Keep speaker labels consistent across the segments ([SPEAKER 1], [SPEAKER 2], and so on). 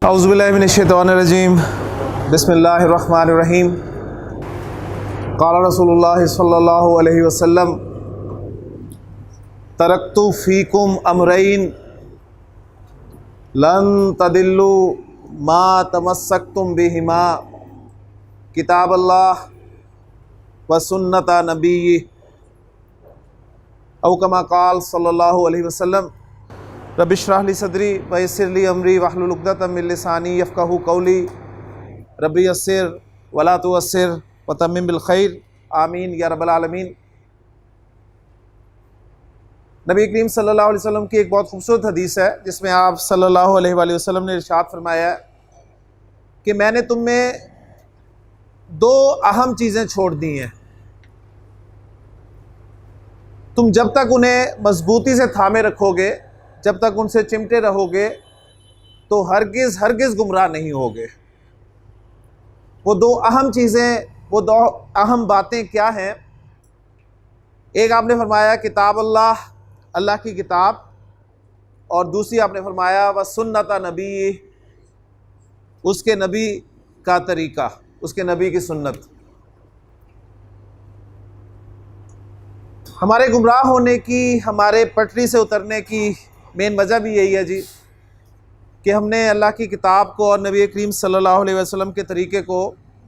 [SPEAKER 1] औज़ुबिल्लाहिमिनश्शैतानिर्रजीम बिस्मिल्लाहिर्रहमानिर्रहीम क़ाला रसूलुल्लाह सल्लल्लाहु अलैहि वसल्लम तरक्तु फ़ीकुम अमरैन लन तदिल्लु मा तमस्सक्तुम बिहिमा किताबल्लाह व सुन्नत नबी औ कमा क़ाल सल्लल्लाहु अलैहि वसल्लम रब्बि इश्रह ली सदरी व यस्सिर ली अमरी वहलुल उक़दतम मिन लिसानी यफ़क़हू क़ौली रब्बि यस्सिर वला तुअस्सिर व तम्मिम बिल खैर आमीन या रब्बल आलमीन। नबी करीम सल्लल्लाहु अलैहि वसल्लम की एक बहुत खूबसूरत हदीस है जिसमें आप सल्लल्लाहु अलैहि वसल्लम ने इरशाद फरमाया कि मैंने तुम में दो अहम चीज़ें छोड़ दी हैं, तुम जब तक उन्हें मजबूती से थामे रखोगे, जब तक उनसे चिमटे रहोगे तो हरगिज़ गुमराह नहीं होगे। वो दो अहम चीज़ें, वो दो अहम बातें क्या हैं? एक आपने फरमाया किताब अल्लाह, अल्लाह की किताब, और दूसरी आपने फरमाया व सुन्नत नबी, उसके नबी का तरीक़ा, उसके नबी की सुन्नत। हमारे गुमराह होने की, हमारे पटरी से उतरने की मेन वजह भी यही है जी कि हमने अल्लाह की किताब को और नबी करीम सल्लल्लाहु अलैहि वसल्लम के तरीक़े को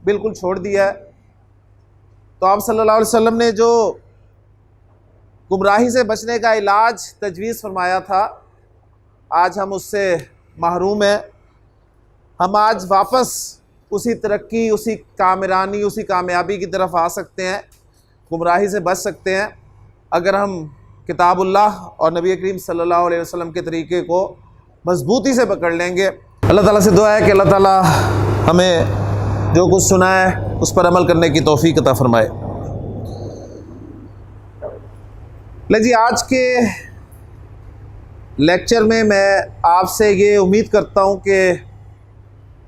[SPEAKER 1] बिल्कुल छोड़ दिया है। तो आप सल्लल्लाहु अलैहि वसल्लम ने जो गुमराही से बचने का इलाज तजवीज़ फरमाया था, आज हम उससे महरूम हैं। हम आज वापस उसी तरक्की, उसी कामरानी, उसी कामयाबी की तरफ आ सकते हैं, गुमराही से बच सकते हैं अगर हम किताबुल्लाह और नबी करीम सल्लल्लाहु अलैहि वसल्लम के तरीक़े को मजबूती से पकड़ लेंगे। अल्लाह ताला से दुआ है कि अल्लाह ताला हमें जो कुछ सुना है उस पर अमल करने की तौफीक अता फरमाए। ले जी, आज के लेक्चर में मैं आपसे ये उम्मीद करता हूँ कि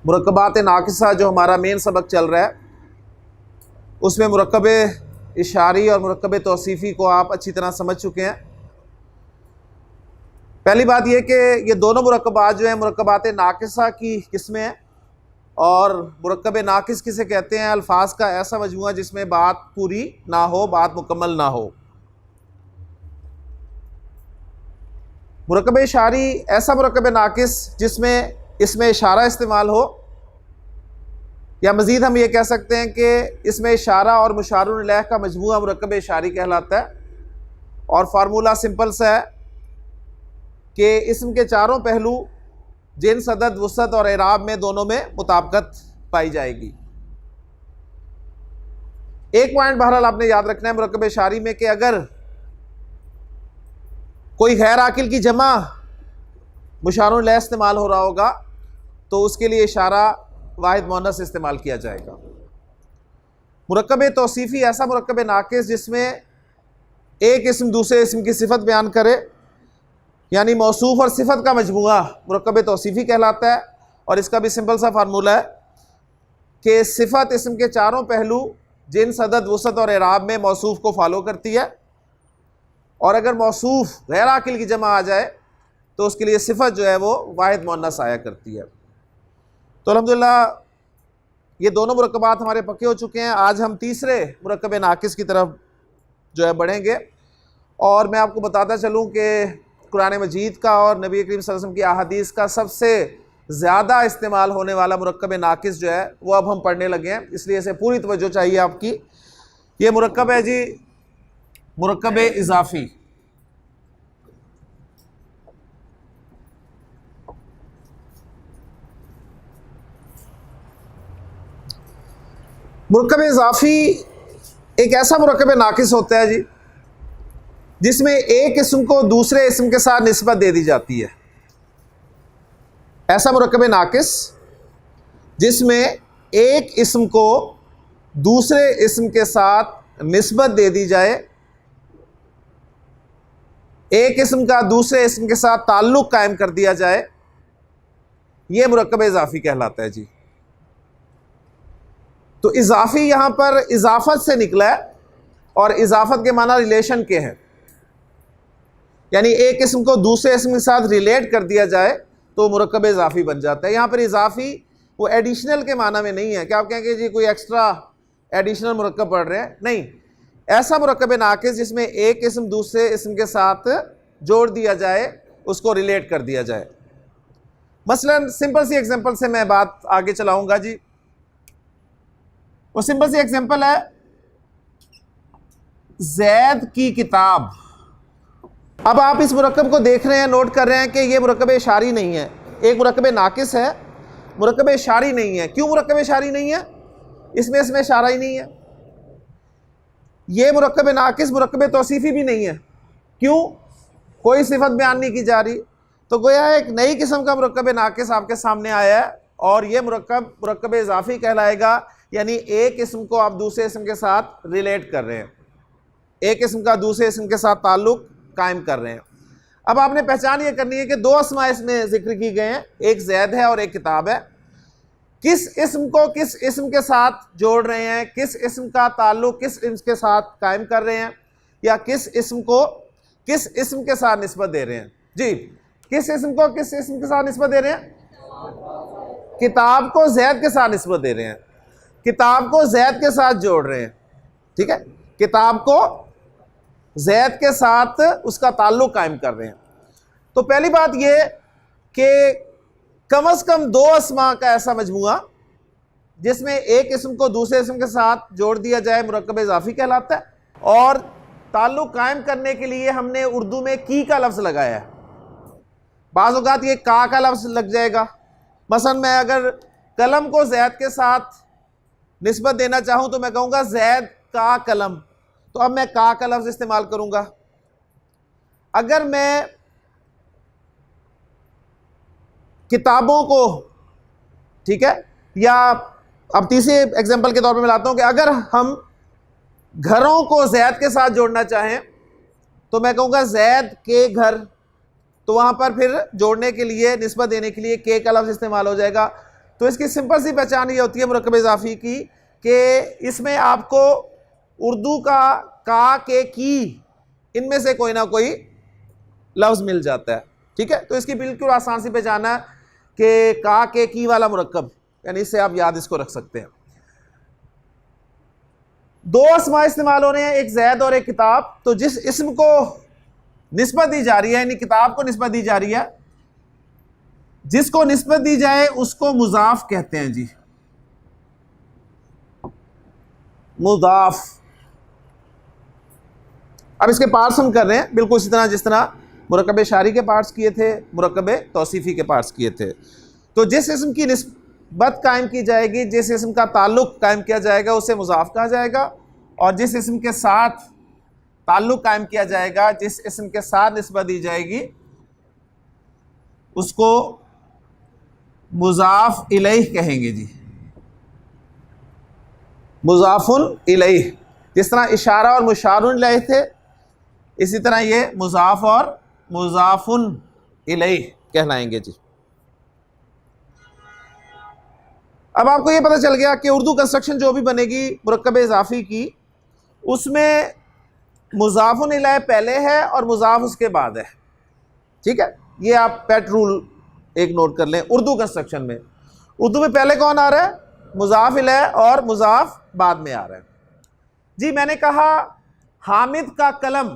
[SPEAKER 1] मुरक्कबात नाक़िसा जो हमारा मेन सबक चल रहा है उसमें मुरक्कब इशारी और मुरक्कब तौसीफ़ी को आप अच्छी तरह समझ चुके हैं। पहली बात यह कि ये दोनों मुरक्कबात जो हैं मुरक्कबात नाक़िसा की किस्में हैं, और मुरक्कब नाक़िस किसे कहते हैं? अल्फाज का ऐसा मजमूआ जिसमें बात पूरी ना हो, बात मुकम्मल ना हो। मुरक्कब इशारी ऐसा मुरक्कब नाक़िस जिसमें इसमें इशारा इस्तेमाल हो, या मज़ीद हम ये कह सकते हैं कि इसमें इशारा और मुशारुन इलैह का मजमूआ मुरक्कब इशारी कहलाता है। और फार्मूला सिंपल सा है कि इसम के चारों पहलू जिन्स, अदद, वुसअत और इराब में दोनों में मुताबिकत पाई जाएगी। एक पॉइंट बहरहाल आपने याद रखना है मुरक्कब इशारी में कि अगर कोई गैर आकिल की जमा मुशारुन इलैह इस्तेमाल हो रहा होगा तो उसके लिए इशारा वाहिद मुअन्नस इस्तेमाल किया जाएगा। मुरक्कब तौसीफ़ी ऐसा मुरक्कब नाक़िस जिसमें एक इस्म दूसरे इस्म की सिफत बयान करे, यानी मौसूफ़ और सिफत का मजमूआ मुरक्कब तौसीफ़ी कहलाता है। और इसका भी सिंपल सा फार्मूला है कि सिफत इस्म के चारों पहलू जिन्स, अदद, वुसअत और इराब में मौसूफ़ को फॉलो करती है, और अगर मौसूफ़ गैर आकिल की जमा आ जाए तो उसके लिए सिफत जो है वो वाहिद मुअन्नस आया करती है। तो अल्हम्दुलिल्लाह ये दोनों मुरक्कबात हमारे पक्के हो चुके हैं। आज हम तीसरे मुरक्कब नाक़िस की तरफ जो है बढ़ेंगे, और मैं आपको बताता चलूँ कि कुरान मजीद का और नबी करीम सल्लल्लाहु अलैहि वसल्लम की अहादीस का सबसे ज़्यादा इस्तेमाल होने वाला मुरक्कब नाक़िस जो है वो अब हम पढ़ने लगे हैं, इसलिए इसे पूरी तवज्जो चाहिए आपकी। ये मुरक्कब है जी मुरक्कब इज़ाफ़ी। मुरक्कब इज़ाफ़ी एक ऐसा मुरक्कब नाक़िस होता है जी जिसमें एक इस्म को दूसरे इस्म के साथ निस्बत दे दी जाती है। ऐसा मुरक्कब नाक़िस जिसमें एक इस्म को दूसरे इस्म के साथ निस्बत दे दी जाए, एक इस्म का दूसरे इस्म के साथ ताल्लुक़ कायम कर दिया जाए, यह मुरक्कब इज़ाफ़ी कहलाता है जी। तो इज़ाफ़ी यहाँ पर इज़ाफ़त से निकला है, और इज़ाफ़त के माना रिलेशन के हैं, यानी एक इस्म को दूसरे इस्म के साथ रिलेट कर दिया जाए तो मुरक्कब इजाफी बन जाता है। यहाँ पर इजाफी वो एडिशनल के माना में नहीं है कि आप कहेंगे जी कोई एक्स्ट्रा एडिशनल मुरक्कब पढ़ रहे हैं, नहीं, ऐसा मुरक्कब नाकिस जिसमें एक इस्म दूसरे इस्म के साथ जोड़ दिया जाए, उसको रिलेट कर दिया जाए। मसलन सिंपल सी एग्जांपल से मैं बात आगे चलाऊंगा जी। वो सिंपल सी एग्जांपल है जैद की किताब। अब आप इस मुरक्कब को देख रहे हैं, नोट कर रहे हैं कि ये मुरक्कब इशारी नहीं है, एक मुरक्कब नाकिस है, मुरक्कब इशारी नहीं है। क्यों मुरक्कब इशारी नहीं है? इसमें इशारा ही नहीं है। ये मुरक्कब नाकिस मुरक्कब तौसीफी भी नहीं है। क्यों? कोई सिफत बयान नहीं की जा रही। तो गोया एक नई किस्म का मुरक्कब नाकिस आपके सामने आया है और ये मुरक्कब इजाफी कहलाएगा, यानी एक इस्म को आप दूसरे इस्म के साथ रिलेट कर रहे हैं, एक इस्म का दूसरे इस्म के साथ ताल्लुक कायम कर रहे हैं। अब आपने पहचान ये करनी है कि दो अस्मा इसमें जिक्र की गए हैं, एक जैद है और एक किताब है। किस इस्म को किस इस्म के साथ जोड़ रहे हैं, किस इस्म का ताल्लुक किस इस्म के साथ कायम कर रहे हैं, या किस इस्म को किस इस्म के साथ निस्बत दे रहे हैं? जी, किस इस्म को किस इस्म के साथ निस्बत दे रहे हैं? किताब को जैद के साथ निस्बत दे रहे हैं, किताब को जैद के साथ जोड़ रहे हैं। ठीक है, किताब को जैद के साथ उसका ताल्लुक कायम कर रहे हैं। तो पहली बात ये कि कम से कम दो अस्मा का ऐसा मजमूआ जिसमें एक इस्म को दूसरे इस्म के साथ जोड़ दिया जाए मुरक्कब इजाफी कहलाता है। और ताल्लुक कायम करने के लिए हमने उर्दू में की का लफ्ज़ लगाया है। बाज़ औक़ात ये का लफ्ज़ लग जाएगा। मसलन मैं अगर कलम को जैद के साथ निस्बत देना चाहूँ तो मैं कहूँगा जैद का कलम, तो अब मैं का लफ्ज़ इस्तेमाल करूँगा। अगर मैं किताबों को, ठीक है, या अब तीसरे एग्जांपल के तौर पे मैं लाता हूं कि अगर हम घरों को जैद के साथ जोड़ना चाहें तो मैं कहूँगा जैद के घर, तो वहाँ पर फिर जोड़ने के लिए निस्बत देने के लिए के का लफ्ज़ इस्तेमाल हो जाएगा। तो इसकी सिंपल सी पहचान ये होती है मुरक्कब इजाफी की कि इसमें आपको उर्दू का के की इनमें से कोई ना कोई लफ्ज़ मिल जाता है। ठीक है, तो इसकी बिल्कुल आसान सी पहचान है कि का के की वाला मुरक्कब, यानी इससे आप याद इसको रख सकते हैं। दो अस्मा इस्तेमाल हो रहे हैं, एक जैद और एक किताब। तो जिस इस्म को निस्बत दी जा रही है, यानी किताब को निस्बत दी जा रही है, जिसको निस्बत दी जाए उसको मुजाफ कहते हैं जी, मुजाफ। अब इसके पार्ट्स हम कर रहे हैं बिल्कुल इसी तरह जिस तरह मुरक्कब शारी के पार्ट्स किए थे, मुरक्कब तौसीफ़ी के पार्ट्स किए थे। तो जिस इस्म की निस्बत कायम की जाएगी, जिस इस्म का ताल्लुक कायम किया जाएगा उसे मुजाफ कहा जाएगा, और जिस इस्म के साथ ताल्लुक कायम किया जाएगा, जिस इस्म के साथ निस्बत दी जाएगी, उसको मुजाफ इलैह कहेंगे जी, मुजाफुन इलैह। जिस तरह इशारा और मुशारुन इलैह थे, इसी तरह ये मुजाफ और मुजाफुन इलैह कहलाएंगे जी। अब आपको ये पता चल गया कि उर्दू कंस्ट्रक्शन जो भी बनेगी मुरक्कब इजाफी की, उसमें मुजाफुन इलैह पहले है और मुजाफ उसके बाद है। ठीक है, ये आप पेट रूल एक नोट कर लें उर्दू कंस्ट्रक्शन में। उर्दू में पहले कौन आ रहा है? मुजाफ इलैह, और मुजाफ बाद में आ रहा है जी। मैंने कहा हामिद का कलम।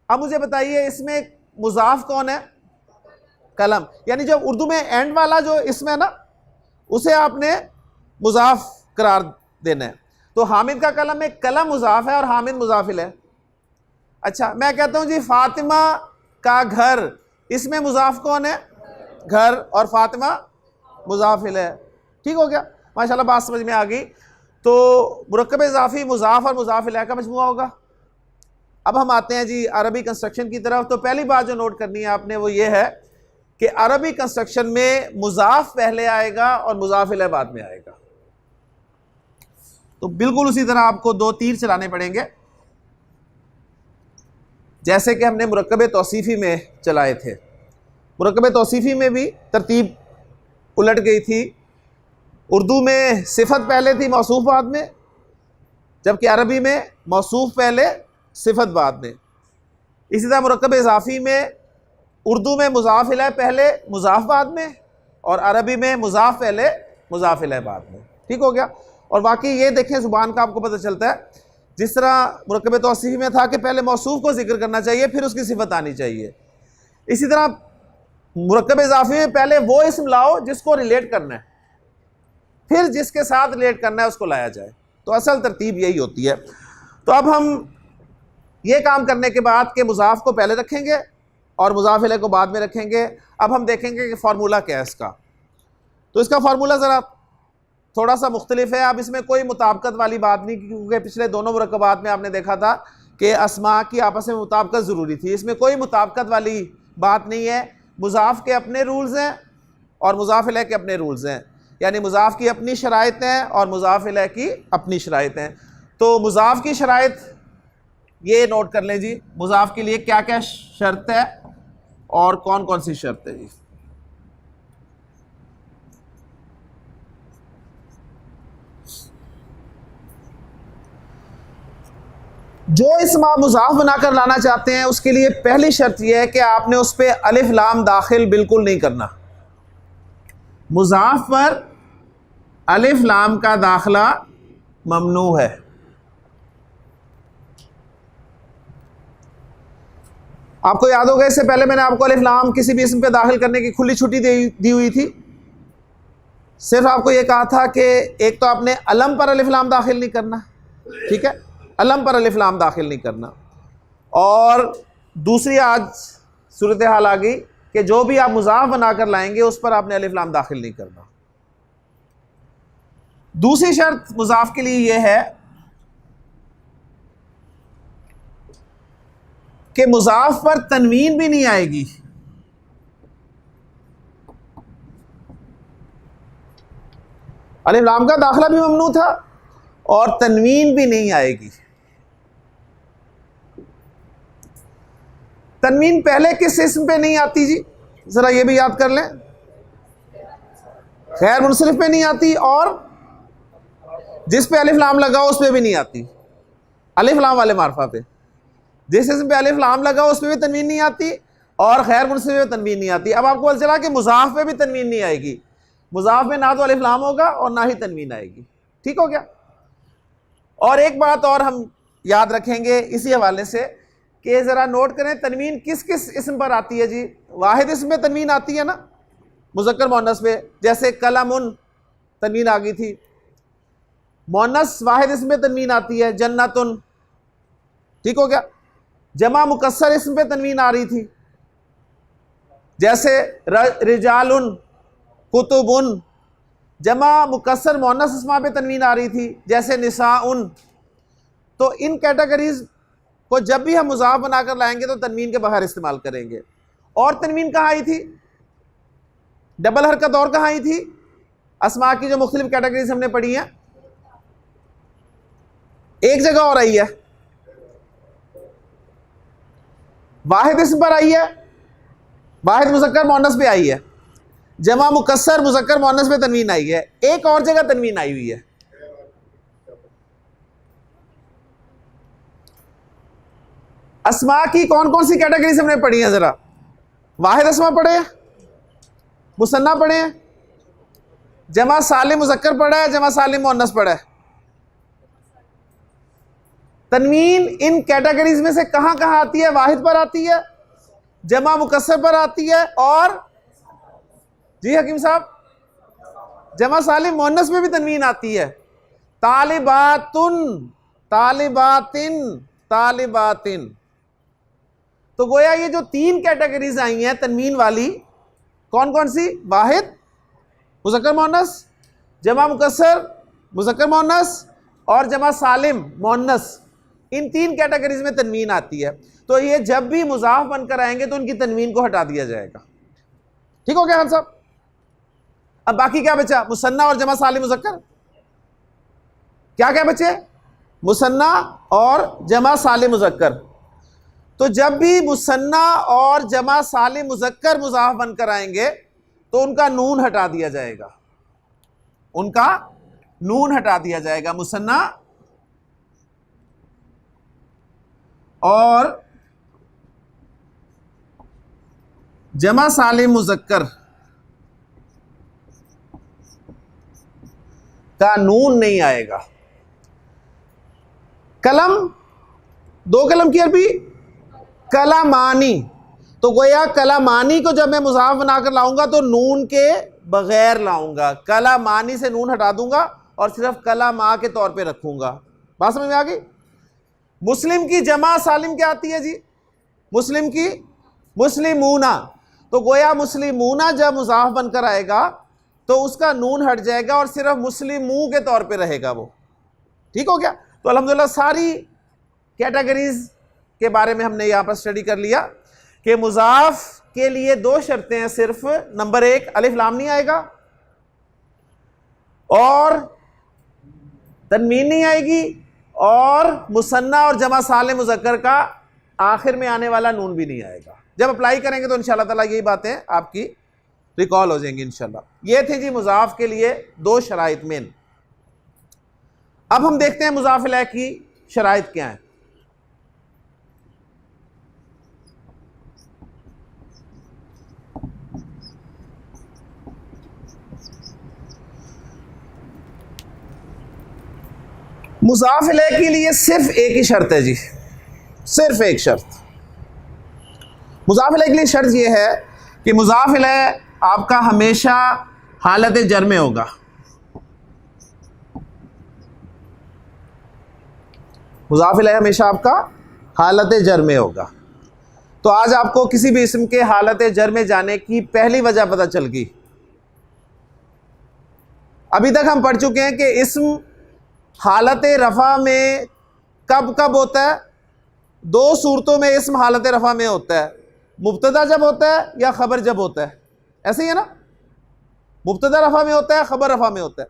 [SPEAKER 1] अब मुझे बताइए इसमें मुजाफ कौन है? कलम। यानी जो उर्दू में एंड वाला जो इसमें है ना, उसे आपने मुजाफ करार देना है। तो हामिद का कलम में कलम मुजाफ है और हामिद मुजाफ इलैह। अच्छा, मैं कहता हूं जी फातिमा का घर, इसमें मुजाफ कौन है? घर, और फातिमा मुजाफ इलैह। ठीक हो गया, माशाल्लाह बात समझ में आ गई। तो मुरक्कब इजाफी मुजाफ और मुजाफ इलैह का मजमूआ होगा। अब हम आते हैं जी अरबी कंस्ट्रक्शन की तरफ। तो पहली बात जो नोट करनी है आपने वो ये है कि अरबी कंस्ट्रक्शन में मुजाफ पहले आएगा और मुजाफ इलैह बाद में आएगा। तो बिल्कुल उसी तरह आपको दो तीर चलाने पड़ेंगे जैसे कि हमने मुरक्कब तौसीफ़ी में चलाए थे। मुरक्कब तौसीफ़ी में भी तरतीब उलट गई थी। उर्दू में सिफत पहले थी, मौसूफ बाद में, जबकि अरबी में मौसूफ पहले सिफत बाद में। इसी तरह मुरक्कब इजाफी में उर्दू में मुज़ाफ़ इलैह पहले, मुज़ाफ़ बाद में, और अरबी में मुज़ाफ़ पहले, मुज़ाफ़ इलैह बाद में। ठीक हो गया। और बाकी ये देखें ज़ुबान का आपको पता चलता है, जिस तरह मुरक्कब तौसीफ़ी में था कि पहले मौसूफ़ को जिक्र करना चाहिए फिर उसकी सिफत आनी चाहिए, इसी तरह मुरक्कब इज़ाफ़ी में पहले वो इस्म लाओ जिसको रिलेट करना है, फिर जिसके साथ रिलेट करना है उसको लाया जाए। तो असल तरतीब यही होती है। तो अब हम ये काम करने के बाद कि मुज़ाफ़ को पहले रखेंगे और मुज़ाफ़ इलैह को बाद में रखेंगे, अब हम देखेंगे कि फ़ार्मूला क्या है इसका। तो इसका फ़ार्मूला ज़रा थोड़ा सा मुख्तलिफ है। अब इसमें कोई मुताबकत वाली बात नहीं, क्योंकि पिछले दोनों मुरक्कबात में आपने देखा था कि अस्मा की आपस में मुताबकत ज़रूरी थी। इसमें कोई मुताबकत वाली बात नहीं है। मुज़ाफ़ के अपने रूल्स हैं और मुज़ाफ़ इलैह के अपने रूल्स हैं, यानी मुज़ाफ़ की अपनी शराइत हैं और मुज़ाफ़ इलैह की अपनी शराइत हैं। तो मुज़ाफ़ की शराइत ये नोट कर लें जी, मुज़ाफ़ के लिए क्या क्या शर्त है और कौन कौन सी शर्त है जी। जो इसम आप मुज़ाफ़ बनाकर लाना चाहते हैं उसके लिए पहली शर्त यह है कि आपने उस पर अलिफ लाम दाखिल बिल्कुल नहीं करना। मुज़ाफ़ पर अलिफ लाम का दाखिला ममनू है। आपको याद होगा इससे पहले मैंने आपको अलिफ लाम किसी भी इसम पे दाखिल करने की खुली छुट्टी दी हुई थी। सिर्फ आपको यह कहा था कि एक तो आपने अलम पर अलिफ लाम दाखिल नहीं करना, ठीक है, अलम पर अलिफ लाम दाखिल नहीं करना, और दूसरी आज सूरत हाल आ गई कि जो भी आप मुज़ाफ़ बनाकर लाएंगे उस पर आपने अलिफ लाम दाखिल नहीं करना। दूसरी शर्त मुज़ाफ़ के लिए यह है कि मुज़ाफ़ पर तनवीन भी नहीं आएगी। अलिफ लाम का दाखिला भी ममनू था और तनवीन भी नहीं आएगी। तनवीन पहले किस इस्म पे नहीं आती जी, जरा ये भी याद कर लें। गैर मुनसरिफ पे नहीं आती और जिस पे अलिफ लाम लगा उस पे भी नहीं आती। अलिफ लाम वाले मार्फा पे जिस इस्म पे अलिफ लाम लगा उस पे भी तनवीन नहीं आती और गैर मुनसरिफ पे तनवीन नहीं आती। अब आपको पता चला कि मुज़ाफ़ पे भी तनवीन नहीं आएगी। मुज़ाफ़ में ना तो अलिफ लाम होगा और ना ही तनवीन आएगी। ठीक हो गया। और एक बात और हम याद रखेंगे इसी हवाले से कि ज़रा नोट करें तनवीन किस किस इस्म पर आती है जी। वाहिद इस्म पे तनवीन आती है ना, मुज़क्कर मुअन्नस पे, जैसे कलमुन तनवीन आ गई थी। मुअन्नस वाहिद इस्म पे तनवीन आती है, जन्नतुन। ठीक हो गया। जमा मुकस्सर इस्म पे तनवीन आ रही थी, जैसे रिजालुन, कुतुबुन। जमा मुकस्सर मुअन्नस इस्मा पे तनवीन आ रही थी, जैसे निसाउन। तो इन कैटेगरीज को जब भी हम मुज़ाफ़ बनाकर लाएंगे तो तनवीन के बाहर इस्तेमाल करेंगे। और तनवीन कहाँ आई थी, डबल हरकत और कहाँ आई थी, अस्मा की जो मुख्तलिफ कैटेगरीज हमने पढ़ी हैं, एक जगह और आई है, वाहिद इस्म पर आई है, वाहिद मुज़क्कर मुअन्नस पे आई है, जमा मुकस्सर मुज़क्कर मुअन्नस पे तनवीन आई है, एक और जगह तनवीन आई हुई है। अस्मा की कौन कौन सी कैटेगरीज हमने पढ़ी है, जरा वाहिद अस्मा पढ़े हैं, मुसन्ना पढ़े हैं, जमा सालिम मुज़क्कर पढ़ा है, जमा सालिम मुअन्नस पढ़ा है। तनवीन इन कैटेगरीज में से कहां कहां आती है, वाहिद पर आती है, जमा मुकस्सर पर आती है, और जी हकीम साहब जमा सालिम मुअन्नस में भी तनवीन आती है। तालिबातुन, तालिबातिन, तालिबातिन। तो गोया ये जो तीन कैटेगरीज आई हैं तनवीन वाली, कौन कौन सी, वाहिद मुज़क्कर मुअन्नस, जमा मुकस्सर मुज़क्कर मुअन्नस और जमा सालिम मुअन्नस, इन तीन कैटेगरीज में तनवीन आती है। तो ये जब भी मुज़ाफ़ बनकर आएंगे तो उनकी तनवीन को हटा दिया जाएगा। ठीक हो गया खान साहब। अब बाकी क्या बचा, मुसन्ना और जमा सालिम मुज़क्कर। क्या क्या बचे, मुसन्ना और जमा सालिम मुज़क्कर। तो जब भी मुसन्ना और जमा सालिम मुज़क्कर मुज़ाफ़ बनकर आएंगे तो उनका नून हटा दिया जाएगा, उनका नून हटा दिया जाएगा। मुसन्ना और जमा सालिम मुजक्कर का नून नहीं आएगा। कलम, दो कलम की अरबी कलामानी, तो गोया कलामानी को जब मैं मुजाफ बनाकर लाऊंगा तो नून के बगैर लाऊंगा, कलामानी से नून हटा दूंगा और सिर्फ कलामा के तौर पे रखूंगा। बात समझ में आ गई? मुस्लिम की जमा सालिम क्या आती है जी? मुस्लिम की मुस्लिमूना, तो गोया मुस्लिमूना जब मुजाफ बनकर आएगा तो उसका नून हट जाएगा और सिर्फ मुस्लिमू के तौर पे रहेगा वो। ठीक हो गया? तो अल्हम्दुलिल्लाह सारी कैटेगरीज के बारे में हमने यहाँ पर स्टडी कर लिया कि मुजाफ के लिए दो शर्तें हैं सिर्फ। नंबर एक, अलिफ लाम नहीं आएगा और तनवीन नहीं आएगी, और मुसन्ना और जमा सालिम मुज़क्कर का आखिर में आने वाला नून भी नहीं आएगा। जब अप्लाई करेंगे तो इंशाअल्लाह ताला यही बातें आपकी रिकॉल हो जाएंगी इंशाअल्लाह। ये थे जी मुजाफ के लिए दो शराइत मेन। अब हम देखते हैं मुजाफ इलैह की शराइत क्या है। मुजाफ इलैह के लिए सिर्फ एक ही शर्त है जी, सिर्फ एक शर्त। मुजाफ इलैह के लिए शर्त यह है कि मुजाफ इलैह आपका हमेशा हालत जर में होगा। मुजाफ इलैह हमेशा आपका हालत जर में होगा। तो आज आपको किसी भी इस्म के हालत जर में जाने की पहली वजह पता चल गई। अभी तक हम पढ़ चुके हैं कि इस्म हालत रफ़ा में कब कब होता है? दो सूरतों में इस्म हालत रफ़ा में होता है, मुब्तदा जब होता है या खबर जब होता है। ऐसे ही है ना? मुब्तदा रफ़ा में होता है, खबर रफ़ा में होता है।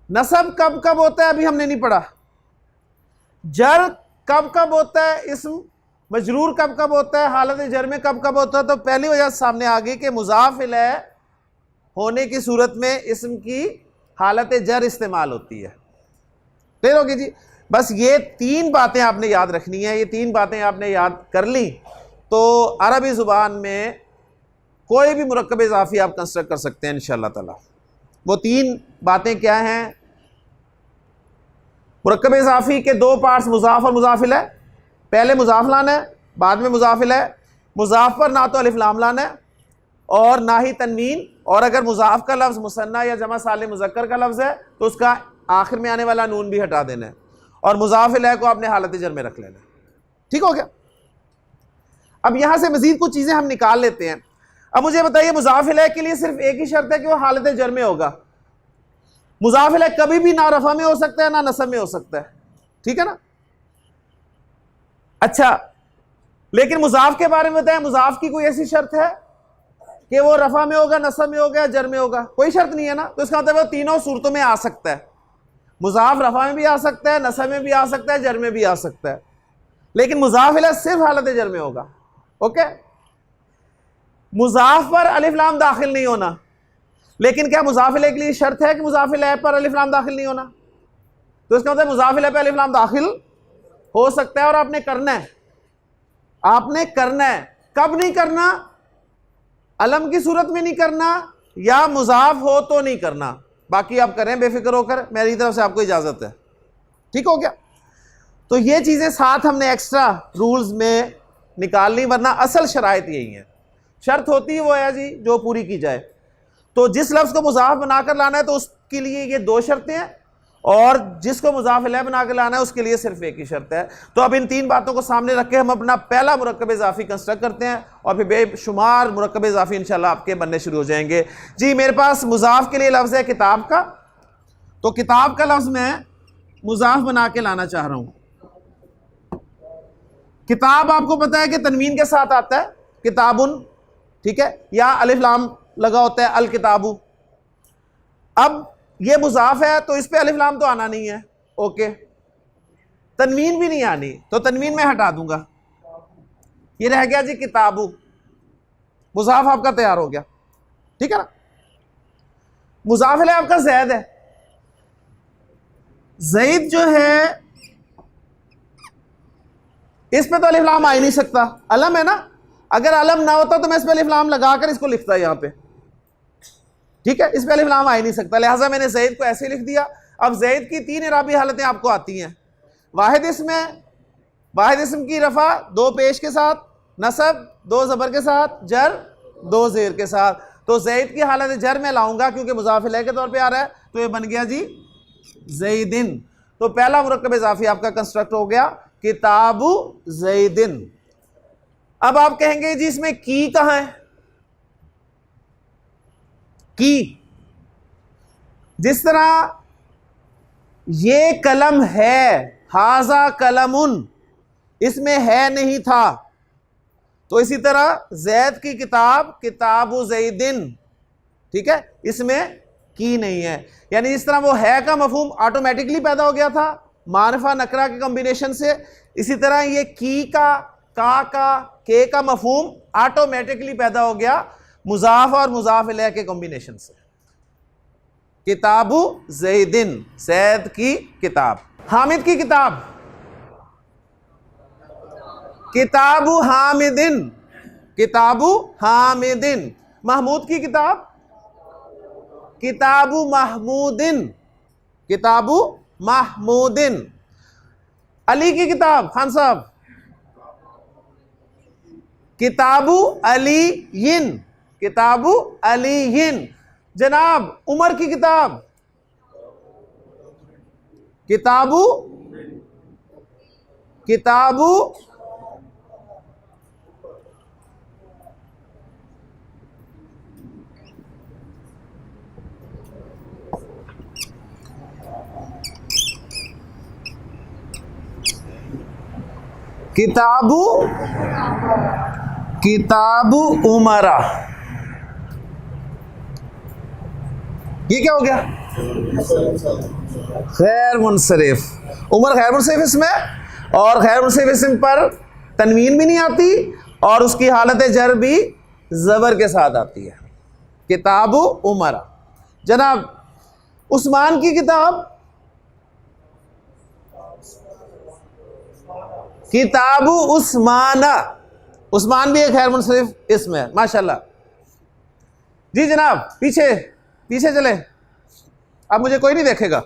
[SPEAKER 1] नसब कब कब होता है अभी हमने नहीं पढ़ा। जर कब कब होता है, इस्म मजरूर कब कब होता है, हालत जर में कब कब होता है। तो पहली वजह सामने आ गई कि मुजाफ इलैह होने की सूरत में इस्म की हालत जर इस्तेमाल होती है। क्लियर होगी जी? बस ये तीन बातें आपने याद रखनी है। ये तीन बातें आपने याद कर ली तो अरबी ज़ुबान में कोई भी मुरक्कब इज़ाफ़ी आप कंस्ट्रक्ट कर सकते हैं इंशाअल्लाह ताला। वो तीन बातें क्या हैं? मुरक्कब इज़ाफ़ी के दो पार्ट्स मुज़ाफ़ और मुज़ाफ़ इलैह। पहले मुज़ाफ़ लाना है, बाद में मुज़ाफ़ इलैह। मुज़ाफ़ पर ना तो अलिफ लाम लाना है और ना ही तनवीन, और अगर मुज़ाफ़ का लफ्ज़ मुसन्ना या जमा सालिम मुज़क्कर का लफ्ज़ है तो उसका आखिर में आने वाला नून भी हटा देना है, और मुज़ाफ़ इलैह को आपने हालत जर में रख लेना है। ठीक हो गया? अब यहां से मजीद कुछ चीजें हम निकाल लेते हैं। अब मुझे बताइए, मुज़ाफ़ इलैह के लिए सिर्फ एक ही शर्त है कि वो हालत जर में होगा। मुज़ाफ़ इलैह कभी भी ना रफ़ा में हो सकता है ना नसब में हो सकता है। ठीक है ना? अच्छा, लेकिन मुज़ाफ़ के बारे में बताएं, मुज़ाफ़ की कोई ऐसी शर्त है कि वो रफ़ा में होगा, नसब में होगा या जर में होगा? कोई शर्त नहीं है ना। तो इसका मतलब वो तीनों सूरतों में आ सकता है। मुज़ाफ़ रफ़ा में भी आ सकता है, नसब में भी आ सकता है, जर में भी आ सकता है, लेकिन मुज़ाफ़ इलैह सिर्फ हालत जर में होगा। ओके? मुज़ाफ़ पर अलिफ लाम दाखिल नहीं होना, लेकिन क्या मुज़ाफ़ इलैह के लिए शर्त है कि मुज़ाफ़ इलैह पर अलिफ लाम दाखिल नहीं होना? तो इसका मतलब मुज़ाफ़ इलैह पर अलिफ लाम दाखिल हो सकता है और आपने करना है। आपने करना है। कब नहीं करना? अलम की सूरत में नहीं करना, या मुज़ाफ़ हो तो नहीं करना। बाकी आप करें बेफिक्र होकर, मेरी तरफ से आपको इजाज़त है। ठीक हो गया? तो ये चीज़ें साथ हमने एक्स्ट्रा रूल्स में निकाल ली, वरना असल शराइत यही है। शर्त होती है वो है जी जो पूरी की जाए। तो जिस लफ्ज़ को मुज़ाफ़ बनाकर लाना है तो उसके लिए ये दो शर्तें हैं, और जिसको मुज़ाफ़ इलैह बनाकर लाना है उसके लिए सिर्फ एक ही शर्त है। तो अब इन तीन बातों को सामने रख के हम अपना पहला मुरक्कब इज़ाफ़ी कंस्ट्रक्ट करते हैं, और फिर बेशुमार मुरक्कब इज़ाफ़ी इंशाअल्लाह आपके बनने शुरू हो जाएंगे। जी, मेरे पास मुज़ाफ़ के लिए लफ्ज़ है किताब का, तो किताब का लफ्ज़ मैं मुज़ाफ़ बना के लाना चाह रहा हूँ। किताब आपको पता है कि तनवीन के साथ आता है, किताबुन, ठीक है, या अलिफ लाम लगा होता है, अल किताबु। अब ये मुज़ाफ़ है तो इस पे अलिफ लाम तो आना नहीं है। ओके, तनवीन भी नहीं आनी, तो तनवीन में हटा दूंगा। ये रह गया जी किताबु। मुज़ाफ़ आपका तैयार हो गया। ठीक है ना? मुज़ाफ़ इलैह आपका ज़ैद है। ज़ैद जो है इस पे तो अलिफ लाम आ ही नहीं सकता, अलम है ना, अगर अलम ना होता तो मैं इस पे अलिफ लाम लगाकर इसको लिखता यहाँ पे, ठीक है, इस पे अलिफ लाम आ ही नहीं सकता, लिहाजा मैंने ज़ैद को ऐसे लिख दिया। अब ज़ैद की 3 इराबी हालतें आपको आती हैं। वाहिद इसम की रफ़ा 2 पेश के साथ, नसब 2 ज़बर के साथ, जर 2 ज़ेर के साथ। तो ज़ैद की हालत जर में लाऊंगा क्योंकि मुज़ाफ़ इलैह के तौर पे आ रहा है, तो ये बन गया जी ज़ैदिन। तो पहला मुरक्कब इज़ाफ़ी आपका कंस्ट्रक्ट हो गया किताबु ज़ैदिन। अब आप कहेंगे जी इसमें की कहाँ है? की जिस तरह ये कलम है, हाजा कलमुन, इसमें है नहीं था, तो इसी तरह ज़ैद की किताब किताबु ज़ैदिन, ठीक है, इसमें की नहीं है। यानी जिस तरह वो है का मफहूम ऑटोमेटिकली पैदा हो गया था मारिफा नकरा के कॉम्बिनेशन से, इसी तरह ये की का के का मफहूम ऑटोमेटिकली पैदा हो गया मुज़ाफ और मुज़ाफ इलैह के कॉम्बिनेशन से। किताबु ज़ैदिन, ज़ैद की किताब। हामिद की किताब किताबु हामिदिन, किताबु हामिदिन। महमूद की किताब किताबु महमूदिन, किताबु महमूदिन। अली की किताब, खान साहब, किताबु अलीयिन, किताबु अलीयिन। जनाब उमर की किताब किताबु किताबु किताबु किताबु उमरा। ये क्या हो गया? खैर मुनसरिफ। उमर खैर मुनसरिफ इसमें, और खैर मुनसरिफ इसम पर तनवीन भी नहीं आती और उसकी हालत जर भी ज़बर के साथ आती है। किताबु उमरा। जनाब उस्मान की किताब किताबु उस्माना। उस्मान भी एक खैर मुनसरिफ इसम है, माशाल्लाह। जी जनाब पीछे पीछे चले, अब मुझे कोई नहीं देखेगा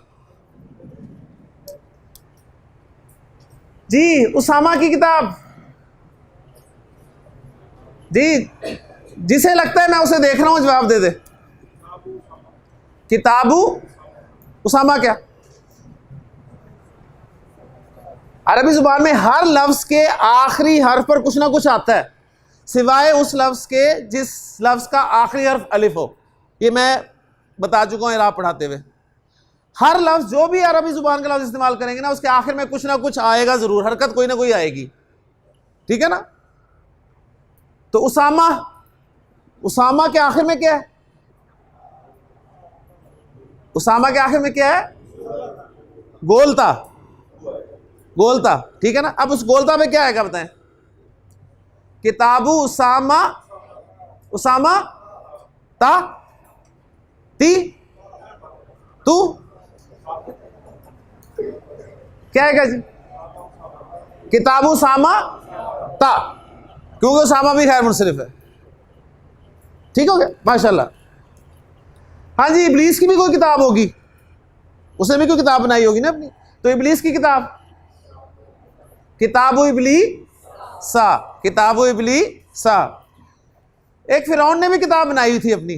[SPEAKER 1] जी। उसामा की किताब, जी जिसे लगता है मैं उसे देख रहा हूं जवाब दे दे। किताबु उसामा क्या? अरबी जुबान में हर लफ्ज के आखिरी हर्फ पर कुछ ना कुछ आता है, सिवाय उस लफ्ज के जिस लफ्ज का आखिरी हर्फ अलिफ हो। ये मैं बता चुका हूं इराब पढ़ाते हुए। हर लफ्ज जो भी अरबी जुबान का लफ्ज इस्तेमाल करेंगे ना, उसके आखिर में कुछ ना कुछ आएगा जरूर, हरकत कोई ना कोई आएगी, ठीक है ना। तो उसामा, उसामा के आखिर में क्या है? उसामा के आखिर में क्या है? गोलता, गोलता, ठीक है ना। अब उस गोलता में क्या आएगा बताएं? किताबु उसामा, उसामा ता ती तू, क्या आएगा जी? किताबु उसामा ता, क्योंकि उसामा भी खैर मुनसरिफ है, ठीक हो गया, माशाल्लाह। हाँ जी, इब्लीस की भी कोई किताब होगी, उसने भी कोई किताब बनाई होगी ना अपनी। तो इब्लीस की किताब किताबु इब्लीसा, किताबु इब्लीसा। एक फिरौन ने भी किताब बनाई हुई थी अपनी,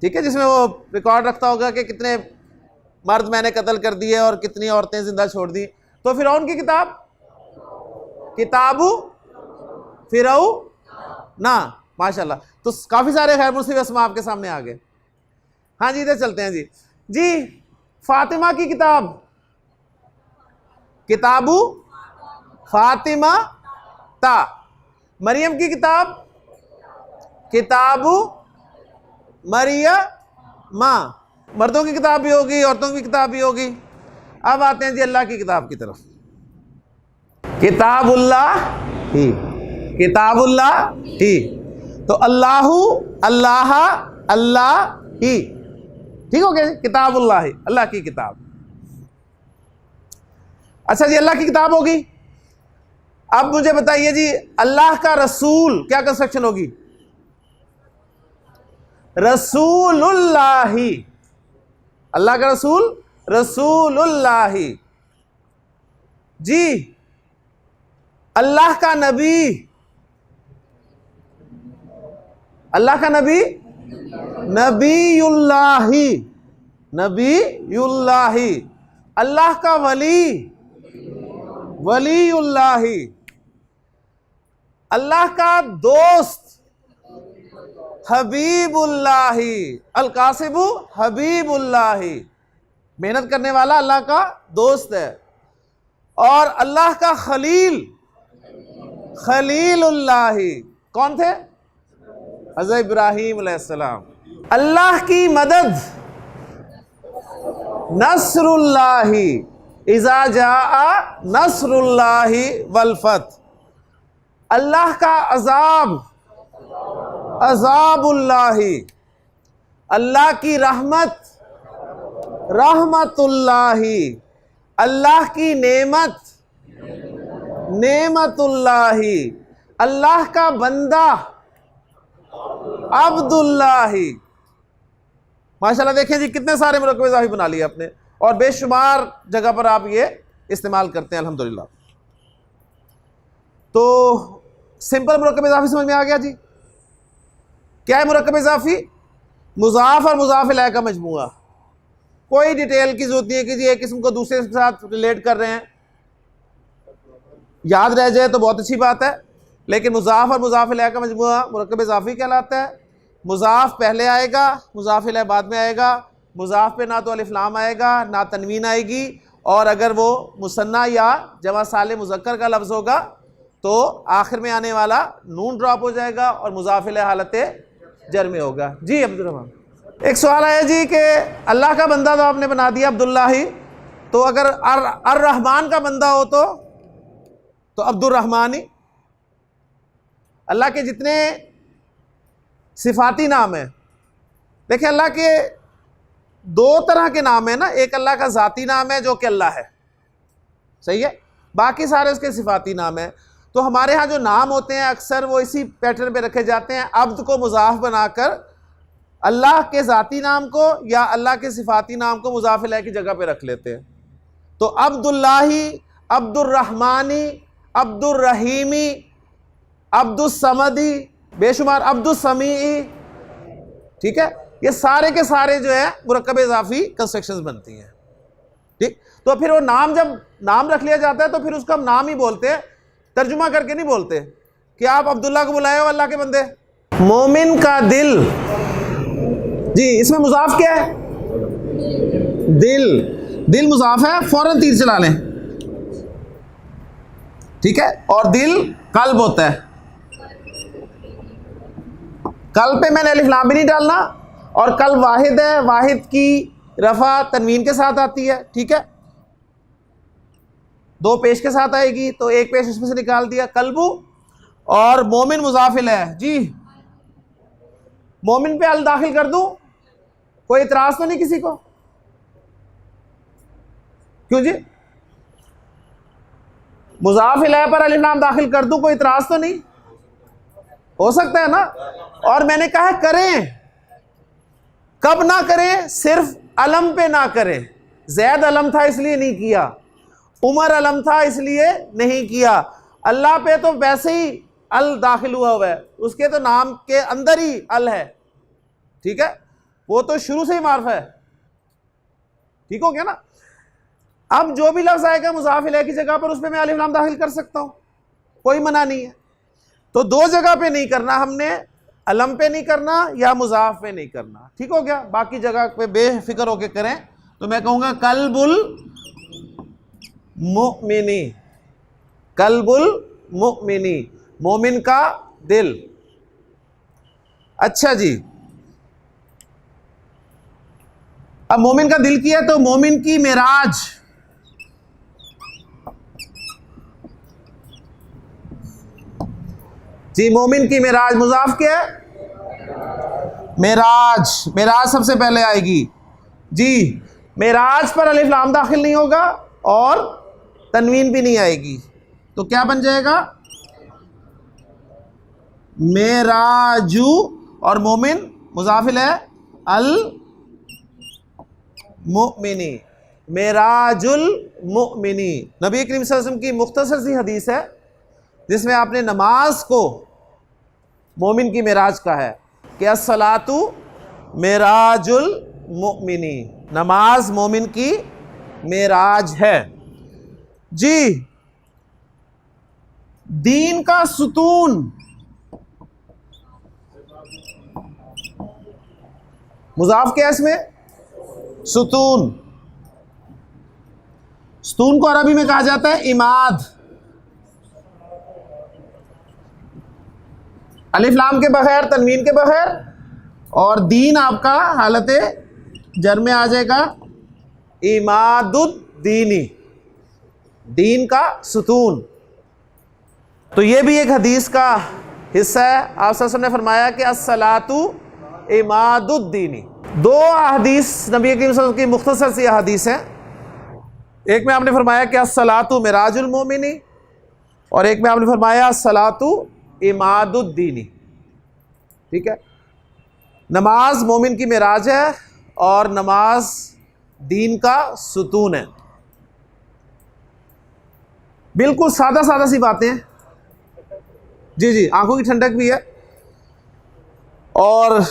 [SPEAKER 1] ठीक है, जिसमें वो रिकॉर्ड रखता होगा कि कितने मर्द मैंने कत्ल कर दिए और कितनी औरतें जिंदा छोड़ दी। तो फिरौन की किताब किताबु फिरौ ना, माशाल्लाह। तो काफी सारे खैर मुनसरिफ अस्मा आपके सामने आ गए। हाँ जी, इधर चलते हैं जी। जी फातिमा की किताब किताबु फातिमा ता। मरियम की किताब किताबु मरियमा। मर्दों की किताब भी होगी, औरतों की किताब भी होगी। अब आते हैं जी अल्लाह की किताब की तरफ। किताबुल्लाह ही, किताबुल्लाह ही। तो अल्लाहु, अल्लाह, अल्लाह ही, ठीक हो गया। किताबुल्लाह ही, अल्लाह की किताब। अच्छा जी, अल्लाह की किताब होगी, अब मुझे बताइए जी, अल्लाह का रसूल क्या कंस्ट्रक्शन होगी? रसूलुल्लाही। अल्लाह का रसूल रसूलुल्लाही जी। अल्लाह का नबी, अल्लाह का नबी नबीयुल्लाही, नबीयुल्लाही। अल्लाह का वली वलीयुल्लाही। अल्लाह का दोस्त हबीबुल्लाही, अल कासिबु हबीबुल्लाही। मेहनत करने वाला अल्लाह का दोस्त है। और अल्लाह का खलील खलीलुल्लाही। कौन थे? हज़रत इब्राहीम अलैहिस्सलाम। अल्लाह की मदद नसरुल्लाही, इज़ा जाआ नसरुल्लाही वल फथ। अल्लाह का अज़ाब अज़ाबुल्लाही। अल्लाह की रहमत रहमतुल्लाही। अल्लाह की नेमत नेमतुल्लाही। अल्लाह का बंदा अब्दुल्लाही। माशाल्लाह, देखें जी कितने सारे मुरक्कब इज़ाफ़ी बना लिए आपने, और बेशुमार जगह पर आप ये इस्तेमाल करते हैं अल्हम्दुलिल्लाह। तो सिंपल मुरक्कब इज़ाफ़ी समझ में आ गया जी। क्या है मुरक्कब इज़ाफ़ी? मुज़ाफ़ और मुज़ाफ़ इलैह का मजमूआ। कोई डिटेल की जरूरत नहीं है कि जी एक किस्म को दूसरे के साथ रिलेट कर रहे हैं, याद रह जाए तो बहुत अच्छी बात है। लेकिन मुज़ाफ़ और मुज़ाफ़ इलैह का मजमूआ मुरक्कब इज़ाफ़ी कहलाता है। मुज़ाफ़ पहले आएगा, मुज़ाफ़ इलैह बाद में आएगा। मुज़ाफ़ पे ना तो अलिफ लाम आएगा ना तनवीन आएगी, और अगर वो मुसन्ना या जमा साले मुज़क्कर का लफ्ज़ होगा तो आखिर में आने वाला नून ड्रॉप हो जाएगा और मुज़ाफ़ इलैह हालत जर में होगा। जी अब्दुर्रहमान, एक सवाल आया जी कि अल्लाह का बंदा तो आपने बना दिया अब्दुल्लाही, तो अगर अर रहमान का बंदा हो तो अब्दुर्रहमानी। अल्लाह के जितने सिफाती नाम हैं, देखिए अल्लाह के दो तरह के नाम है ना। एक अल्लाह का ज़ाती नाम है जो कि अल्लाह है, सही है, बाकी सारे उसके सिफाती नाम है। तो हमारे यहाँ जो नाम होते हैं अक्सर वो इसी पैटर्न पे रखे जाते हैं, अब्द को मुज़ाफ़ बनाकर अल्लाह के ज़ाती नाम को या अल्लाह के सिफाती नाम को मुज़ाफ़ इलैह की जगह पे रख लेते हैं। तो अब्दुल्लाही, अब्दुर्रहमानी, अब्दुर्रहीमी, अब्दुस्समदी, बेशुमार अब्दुस्समीई, ठीक है, ये सारे के सारे जो है मुरक्कब इज़ाफ़ी कंस्ट्रक्शंस बनती हैं। ठीक, तो फिर वो नाम, जब नाम रख लिया जाता है तो फिर उसका हम नाम ही बोलते हैं, तर्जुमा करके नहीं बोलते कि आप अब्दुल्ला को बुलाए हो अल्लाह के बंदे। मोमिन का दिल जी, इसमें मुज़ाफ़ क्या है? दिल। दिल मुज़ाफ़ है, फौरन तीर चला लें, ठीक है। और दिल कल्ब होता है, कल्ब पे मैंने अलिफ लाम भी नहीं डालना, और कल्ब वाहिद है, वाहिद की रफ़ा तनवीन के साथ आती है, ठीक है। दो पेश के साथ आएगी तो एक पेश इसमें से निकाल दिया, कल्बू। और मोमिन मुज़ाफ़ इलैह जी, मोमिन पे अल दाखिल कर दूं, कोई इतराज़ तो नहीं किसी को? क्यों जी? मुज़ाफ़ इलैह पर अलिफ लाम दाखिल कर दूं, कोई इतराज़ तो नहीं? हो सकता है ना। और मैंने कहा करें, कब ना करें? सिर्फ अलम पे ना करें। जैद अलम था इसलिए नहीं किया, उमर अलम था इसलिए नहीं किया। अल्लाह पे तो वैसे ही अल दाखिल हुआ है, उसके तो नाम के अंदर ही अल है, ठीक है, वो तो शुरू से ही मार्फ है, ठीक हो गया ना। अब जो भी लफ्ज़ आएगा मुज़ाफ़ इलैह की जगह पर, उस पर मैं अलिफ लाम दाखिल कर सकता हूँ, कोई मना नहीं है। तो दो जगह पे नहीं करना हमने, अलम पे नहीं करना या मुज़ाफ़ पे नहीं करना, ठीक हो गया। बाकी जगह पे बेफिक्र होके करें। तो मैं कहूँगा कल्बुल मुमिनी, कल्बुल मुमिनी, मोमिन का दिल। अच्छा जी, अब मोमिन का दिल किया तो मोमिन की मेराज, जी मोमिन की मेराज मुज़ाफ़ क्या है? मेराज। मेराज सबसे पहले आएगी जी। मेराज पर अलिफ लाम दाखिल नहीं होगा और तनवीन भी नहीं आएगी, तो क्या बन जाएगा? मेराजु, और मोमिन मुजाफिल है अल मुमिनी, मेराजुल मुमिनी। नबी करीम सल्लल्लाहु अलैहि वसल्लम की मुख्तसर सी हदीस है जिसमें आपने नमाज को मोमिन की मेराज कहा है कि अस्सलातु मेराजुल मुमिनी, नमाज मोमिन की मेराज है। जी, दीन का सुतून, मुजाफ क्या है इसमें? सुतून। सुतून को अरबी में कहा जाता है इमाद। अलिफ लाम के बगैर, तनवीन के बगैर, और दीन आपका हालत जर में आ जाएगा इमादुद्दीनी, दीन का सुतून। तो ये भी एक हदीस का हिस्सा है। आप सल्लल्लाहु अलैहि वसल्लम ने फरमाया कि अस्सलातु इमादुद्दीनी। दो हदीस नबी करीम सल्लल्लाहु अलैहि वसल्लम की मुख्तसर सी हदीस हैं। एक में आपने फरमाया कि अस्सलातु मिराजुल मोमिनी, और एक में आपने फरमाया अस्सलातु इमादुद्दीनी। ठीक है, नमाज मोमिन की मिराज है और नमाज दीन का सुतून है। बिल्कुल सादा सादा सी बातें हैं। जी जी, आंखों की ठंडक भी है। और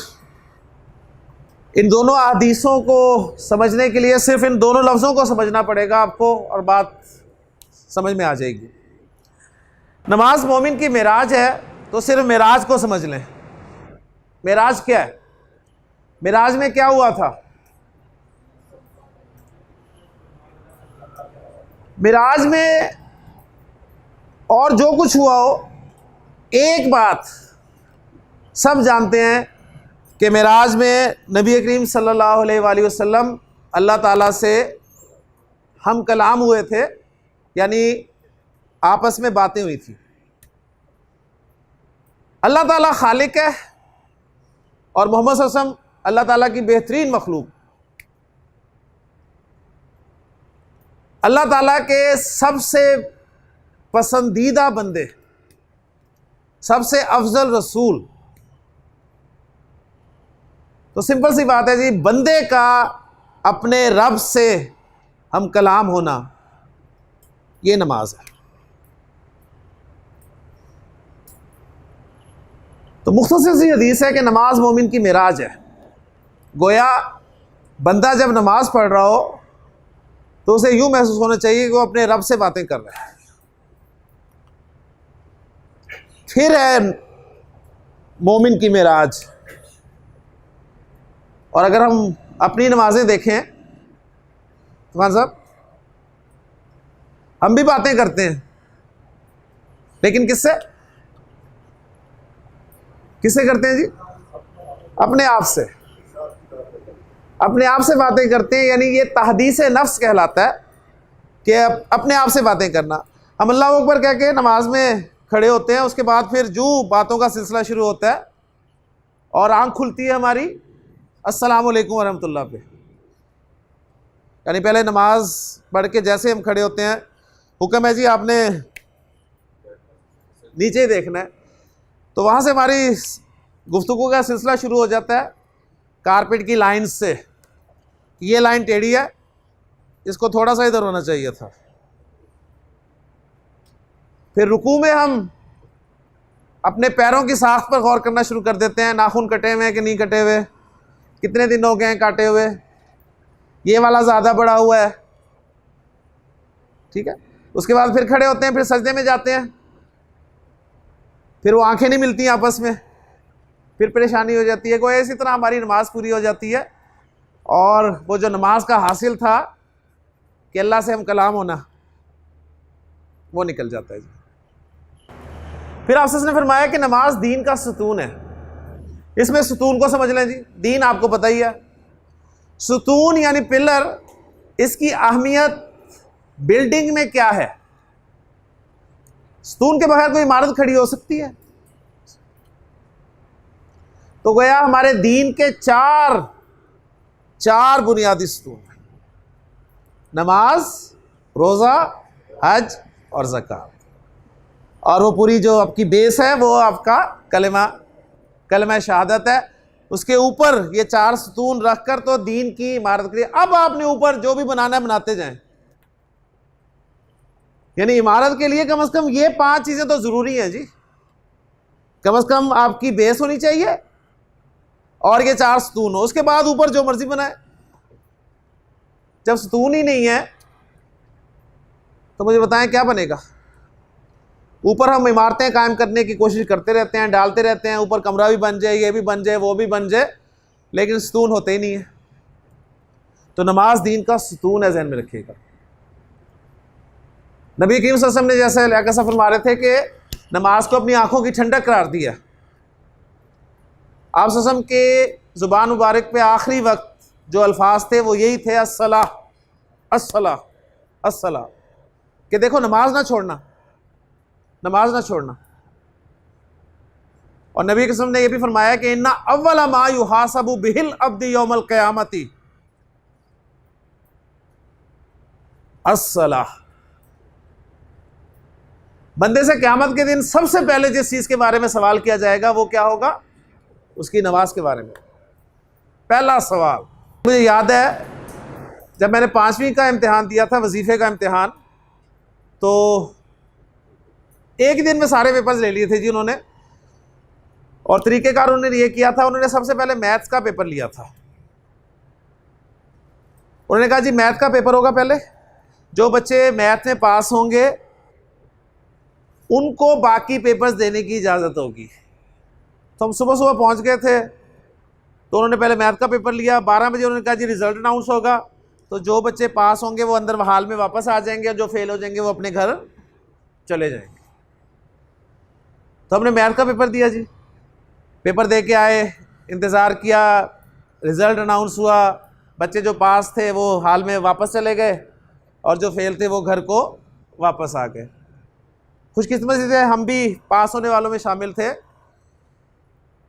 [SPEAKER 1] इन दोनों हदीसों को समझने के लिए सिर्फ इन दोनों लफ्ज़ों को समझना पड़ेगा आपको, और बात समझ में आ जाएगी। नमाज मोमिन की मेराज है, तो सिर्फ मेराज को समझ लें। मेराज क्या है? मेराज में क्या हुआ था? मेराज में और जो कुछ हुआ हो, एक बात सब जानते हैं कि मेराज में नबी करीम सल्लल्लाहु अलैहि वसल्लम अल्लाह ताला से हम कलाम हुए थे, यानी आपस में बातें हुई थी। अल्लाह ताला खालिक है और मोहम्मद सल्लल्लाहु अलैहि वसल्लम अल्लाह ताला की बेहतरीन मखलूक, अल्लाह ताला के सबसे पसंदीदा बंदे, सबसे अफजल रसूल। तो सिंपल सी बात है जी, बंदे का अपने रब से हम कलाम होना, ये नमाज है। तो मुख्तसर सी हदीस है कि नमाज मोमिन की मिराज है। गोया बंदा जब नमाज पढ़ रहा हो तो उसे यूं महसूस होना चाहिए कि वो अपने रब से बातें कर रहा है। फिर है मोमिन की मिराज। और अगर हम अपनी नमाजें देखें तो खान साहब, हम भी बातें करते हैं, लेकिन किससे? किससे करते हैं जी? अपने आप से। अपने आप से बातें करते हैं, यानी ये तहदीस नफ्स कहलाता है कि अपने आप से बातें करना। हम अल्लाहु अकबर कह के नमाज में खड़े होते हैं, उसके बाद फिर जो बातों का सिलसिला शुरू होता है और आंख खुलती है हमारी अस्सलामु अलैकुम वरहमतुल्लाह पे। यानी पहले नमाज पढ़ के जैसे हम खड़े होते हैं, हुक्म है जी आपने नीचे देखना है, तो वहाँ से हमारी गुफ्तगू का सिलसिला शुरू हो जाता है कारपेट की लाइन से। ये लाइन टेढ़ी है, इसको थोड़ा सा इधर होना चाहिए था। फिर रुकू में हम अपने पैरों की साख पर गौर करना शुरू कर देते हैं, नाखून कटे हुए हैं कि नहीं कटे हुए, कितने दिन हो गए हैं काटे हुए, ये वाला ज़्यादा बड़ा हुआ है। ठीक है, उसके बाद फिर खड़े होते हैं, फिर सजदे में जाते हैं, फिर वो आंखें नहीं मिलती आपस में, फिर परेशानी हो जाती है। कोई इसी तरह हमारी नमाज पूरी हो जाती है और वो जो नमाज का हासिल था कि अल्लाह से हम कलाम होना, वो निकल जाता है। फिर आपसे उसने फरमाया कि नमाज दीन का सुतून है। इसमें सुतून को समझ लें जी। दीन आपको पता ही है, सुतून यानी पिलर। इसकी अहमियत बिल्डिंग में क्या है? सुतून के बगैर कोई इमारत खड़ी हो सकती है? तो गया हमारे दीन के चार बुनियादी सुतून हैं: नमाज, रोज़ा, हज और ज़कात। और वो पूरी जो आपकी बेस है वो आपका कलमा शहादत है। उसके ऊपर ये 4 सतून रखकर तो दीन की इमारत करिए। अब आपने ऊपर जो भी बनाना है बनाते जाएं, यानी इमारत के लिए कम से कम ये 5 चीजें तो जरूरी हैं जी। कम से कम आपकी बेस होनी चाहिए और ये 4 सतून हो, उसके बाद ऊपर जो मर्जी बनाए। जब सतून ही नहीं है तो मुझे बताएं क्या बनेगा। ऊपर हम इमारतें कायम करने की कोशिश करते रहते हैं, डालते रहते हैं, ऊपर कमरा भी बन जाए, ये भी बन जाए, वो भी बन जाए, लेकिन सतून होते ही नहीं है। तो नमाज दीन का सतून है, जहन में रखिएगा। नबी करीम सल्लल्लाहु अलैहि वसल्लम ने जैसे कैसा फरमा रहे थे कि नमाज को अपनी आंखों की ठंडक करार दिया। आप सल्लल्लाहु अलैहि वसल्लम के ज़ुबान मुबारक पे आखिरी वक्त जो अल्फाज थे वो यही थे, अस्सला अस्सला अस्सला, कि देखो नमाज ना छोड़ना, नमाज ना छोड़ना। और नबी कसम ने यह भी फरमाया कि इन्ना अव्वला मा युहासबु बिहिल अब्दी यौमल क़यामती अस्सलाह। बंदे से क़यामत के दिन सबसे पहले जिस चीज के बारे में सवाल किया जाएगा वो क्या होगा? उसकी नमाज के बारे में पहला सवाल। मुझे याद है जब मैंने 5वीं का इम्तिहान दिया था, वजीफे का इम्तिहान, तो एक दिन में सारे पेपर्स ले लिए थे जी उन्होंने। और तरीक़ेकार उन्होंने ये किया था, उन्होंने सबसे पहले मैथ्स का पेपर लिया था। उन्होंने कहा जी मैथ का पेपर होगा पहले, जो बच्चे मैथ में पास होंगे उनको बाकी पेपर्स देने की इजाज़त होगी। तो हम सुबह सुबह पहुंच गए थे, तो उन्होंने पहले मैथ का पेपर लिया। 12 बजे उन्होंने कहा जी रिजल्ट अनाउंस होगा, तो जो बच्चे पास होंगे वो अंदर हाल में वापस आ जाएंगे, जो फेल हो जाएंगे वो अपने घर चले जाएंगे। तो हमने मैथ का पेपर दिया जी, पेपर दे के आए, इंतज़ार किया, रिज़ल्ट अनाउंस हुआ, बच्चे जो पास थे वो हाल में वापस चले गए और जो फेल थे वो घर को वापस आ गए। खुशकिस्मती से हम भी पास होने वालों में शामिल थे,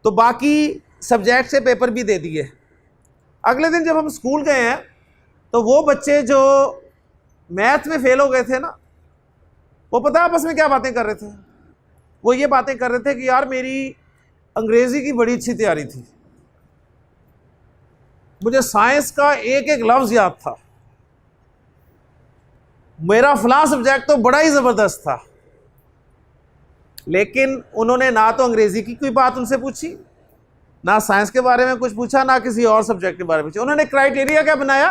[SPEAKER 1] तो बाकी सब्जेक्ट से पेपर भी दे दिए। अगले दिन जब हम स्कूल गए हैं तो वो बच्चे जो मैथ में फेल हो गए थे ना, वो पता आपस में क्या बातें कर रहे थे? वो ये बातें कर रहे थे कि यार मेरी अंग्रेजी की बड़ी अच्छी तैयारी थी, मुझे साइंस का एक एक लफ्ज याद था, मेरा फलां सब्जेक्ट तो बड़ा ही जबरदस्त था। लेकिन उन्होंने ना तो अंग्रेजी की कोई बात उनसे पूछी, ना साइंस के बारे में कुछ पूछा, ना किसी और सब्जेक्ट के बारे में पूछा। उन्होंने क्राइटेरिया क्या बनाया?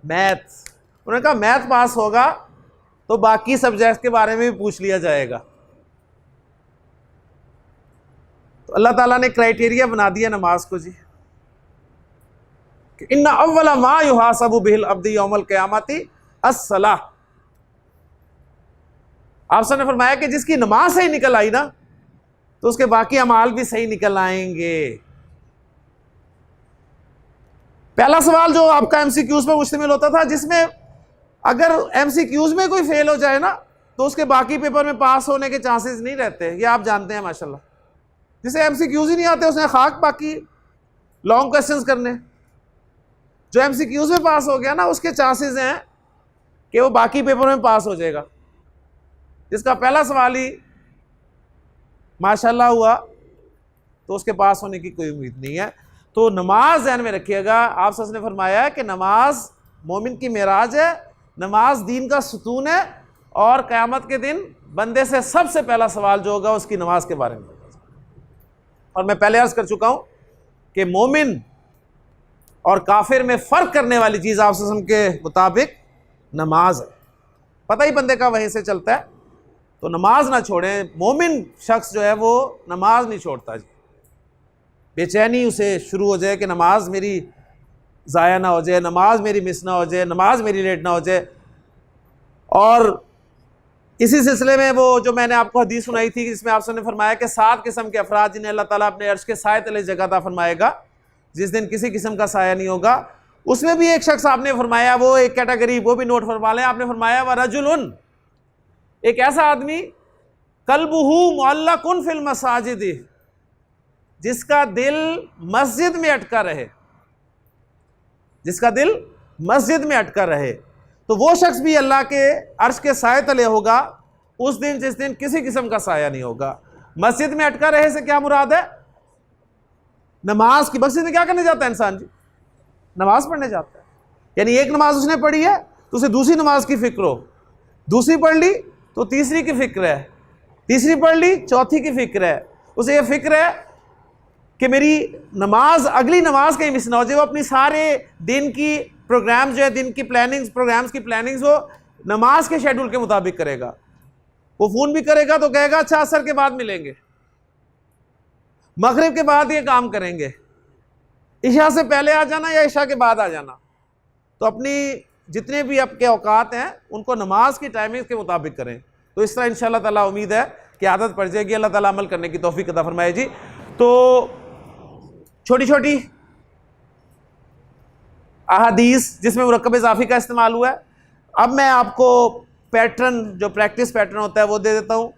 [SPEAKER 1] मैथ्स। उन्होंने कहा मैथ पास होगा तो बाकी सब्जेक्ट के बारे में भी पूछ लिया जाएगा। तो अल्लाह ताला ने क्राइटेरिया बना दिया नमाज को जी, कि इन्ना अव्वला मा युहासबु बिहिल अब्दी यौमल क़यामती अस्सलाह। आपसे ने फरमाया कि जिसकी नमाज सही निकल आई ना, तो उसके बाकी अमाल भी सही निकल आएंगे। पहला सवाल जो आपका एमसीक्यूज पर मुश्तमिल होता था, जिसमें अगर एमसीक्यूज में कोई फेल हो जाए ना, तो उसके बाकी पेपर में पास होने के चांसेस नहीं रहते, ये आप जानते हैं माशाल्लाह। जिसे एमसीक्यूज ही नहीं आते उसने खाक बाकी लॉन्ग क्वेश्चंस करने। जो एमसीक्यूज में पास हो गया ना, उसके चांसेस हैं कि वो बाकी पेपर में पास हो जाएगा। जिसका पहला सवाल ही माशाल्लाह हुआ तो उसके पास होने की कोई उम्मीद नहीं है। तो नमाज ध्यान में रखिएगा, आप सच ने फरमाया है कि नमाज मोमिन की मेराज है, नमाज दीन का सुतून है, और क़यामत के दिन बंदे से सबसे पहला सवाल जो होगा उसकी नमाज के बारे में। और मैं पहले अर्ज कर चुका हूं कि मोमिन और काफिर में फ़र्क करने वाली चीज़ आप सल्लल्लाहु अलैहि वसल्लम के मुताबिक नमाज है। पता ही बंदे का वहीं से चलता है, तो नमाज ना छोड़ें। मोमिन शख्स जो है वो नमाज नहीं छोड़ता जी। बेचैनी उसे शुरू हो जाए कि नमाज मेरी ज़ाया ना हो जाए, नमाज मेरी मिस ना हो जाए, नमाज मेरी लेट ना हो जाए। और इसी सिलसिले में वो जो मैंने आपको हदीस सुनाई थी, जिसमें आप सबने फरमाया कि 7 किस्म के अफराद जिन्हें अल्लाह ताला अपने अर्श के साए तले जगह अता फरमाएगा, जिस दिन किसी किस्म का साया नहीं होगा, उसमें भी एक शख्स आपने फरमाया, वो एक कैटेगरी वो भी नोट फरमा लें। आपने फरमाया व रजुलुन, एक ऐसा आदमी कल्बुहु मुअल्लकुन फिल मसाजिद, जिसका दिल मस्जिद में अटका रहे, जिसका दिल मस्जिद में अटका रहे, तो वो शख्स भी अल्लाह के अर्श के साए तले होगा उस दिन जिस दिन किसी किस्म का साया नहीं होगा। मस्जिद में अटका रहे से क्या मुराद है? नमाज की। मस्जिद में क्या करने जाता है इंसान जी? नमाज पढ़ने जाता है। यानी एक नमाज उसने पढ़ी है तो उसे दूसरी नमाज की फिक्र हो, दूसरी पढ़ ली तो तीसरी की फिक्र है, तीसरी पढ़ ली चौथी की फिक्र है। उसे यह फिक्र है कि मेरी नमाज, अगली नमाज कहीं मिस ना हो जाए। वो अपनी सारे दिन की प्रोग्राम जो है, दिन की प्लानिंग्स, प्रोग्राम्स की प्लानिंग्स वो नमाज के शेड्यूल के मुताबिक करेगा। वो फ़ोन भी करेगा तो कहेगा अच्छा असर के बाद मिलेंगे, मगरिब के बाद ये काम करेंगे, इशा से पहले आ जाना या इशा के बाद आ जाना। तो अपनी जितने भी आपके औकात हैं उनको नमाज की टाइमिंग के मुताबिक करें। तो इस तरह इंशाअल्लाह ताला उम्मीद है कि आदत पड़ जाएगी। अल्लाह ताला अमल करने की तौफीक अता फरमाए जी। तो छोटी छोटी अहादीस जिसमें मुरक्कब इजाफी का इस्तेमाल हुआ है। अब मैं आपको पैटर्न, जो प्रैक्टिस पैटर्न होता है वो दे देता हूँ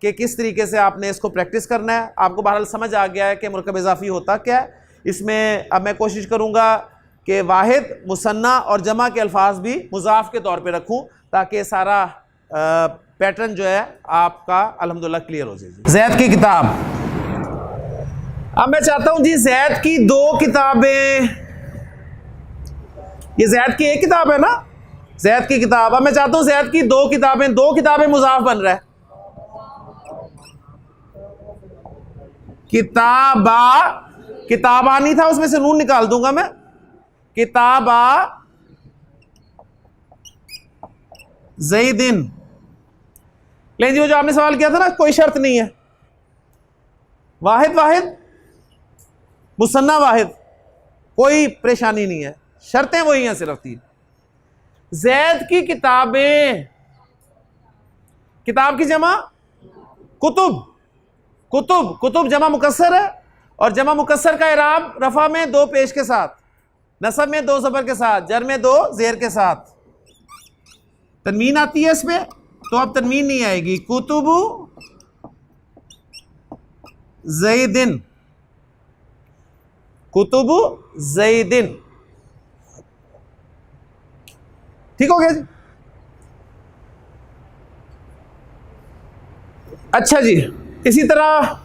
[SPEAKER 1] कि किस तरीके से आपने इसको प्रैक्टिस करना है। आपको बहरहाल समझ आ गया है कि मुरक्कब इजाफी होता क्या है। इसमें अब मैं कोशिश करूँगा कि वाहिद, मुसन्ना और जमा के अल्फाज भी मुज़ाफ के तौर पे रखूँ ताकि सारा पैटर्न जो है आपका अल्हम्दुलिल्लाह क्लियर हो जाए। ज़ैद की किताब, अब मैं चाहता हूँ जी ज़ैद की 2 किताबें, ये ज़ैद की एक किताब है ना, ज़ैद की किताब। अब मैं चाहता हूँ ज़ैद की 2 किताबें, 2 किताबें मुज़ाफ बन रहा है। किताबा, किताबा नहीं था, उसमें से नून निकाल दूंगा मैं। किताबा ज़ैदिन। लेकिन जी वो जो आपने सवाल किया था ना, कोई शर्त नहीं है, वाहिद वाहिद, मुसन्ना वाहिद, कोई परेशानी नहीं है, शर्तें वही हैं सिर्फ 3। ज़ैद की किताबें, किताब की जमा कुतुब, कुतुब, कुतुब जमा मुकस्सर है और जमा मुकस्सर का इराब रफा में 2 पेश के साथ, नसब में 2 ज़बर के साथ, जर में 2 ज़ेर के साथ। तनवीन आती है इसमें, तो अब तनवीन नहीं आएगी। कुतुबु ज़ैदिन, कुतुबु ज़ैदिन। ठीक हो गया जी। अच्छा जी, इसी तरह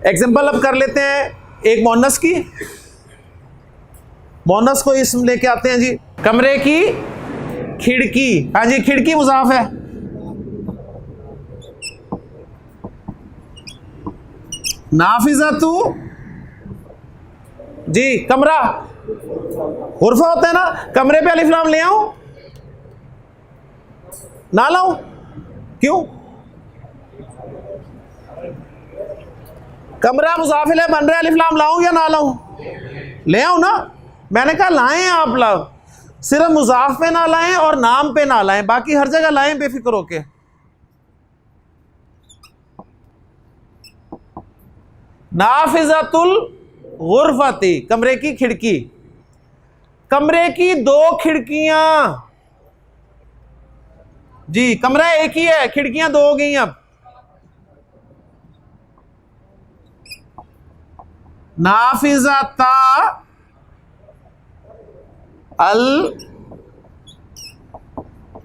[SPEAKER 1] एग्जाम्पल अब कर लेते हैं एक मोनस की। मोनस को इसम लेके आते हैं जी। कमरे की खिड़की, हाँ जी, खिड़की मुज़ाफ है। नाफिज़तु जी, कमरा गुरफा होता है ना, कमरे पे अलिफ लाम ले आऊं ना लाऊं? क्यों? कमरा मुज़ाफिल है, बन रहा है, अलिफ लाम लाऊं या ना लाऊं? ले आऊं ना। मैंने कहा लाएं आप लोग, सिर्फ मुज़ाफ पे ना लाएं और नाम पे ना लाएं, बाकी हर जगह लाएं बेफिक्र होके। नाफिज़तुल गुरफती, कमरे की खिड़की। कमरे की 2 खिड़कियां जी, कमरा एक ही है, खिड़कियां 2 हो गई। अब नाफिज़ता अल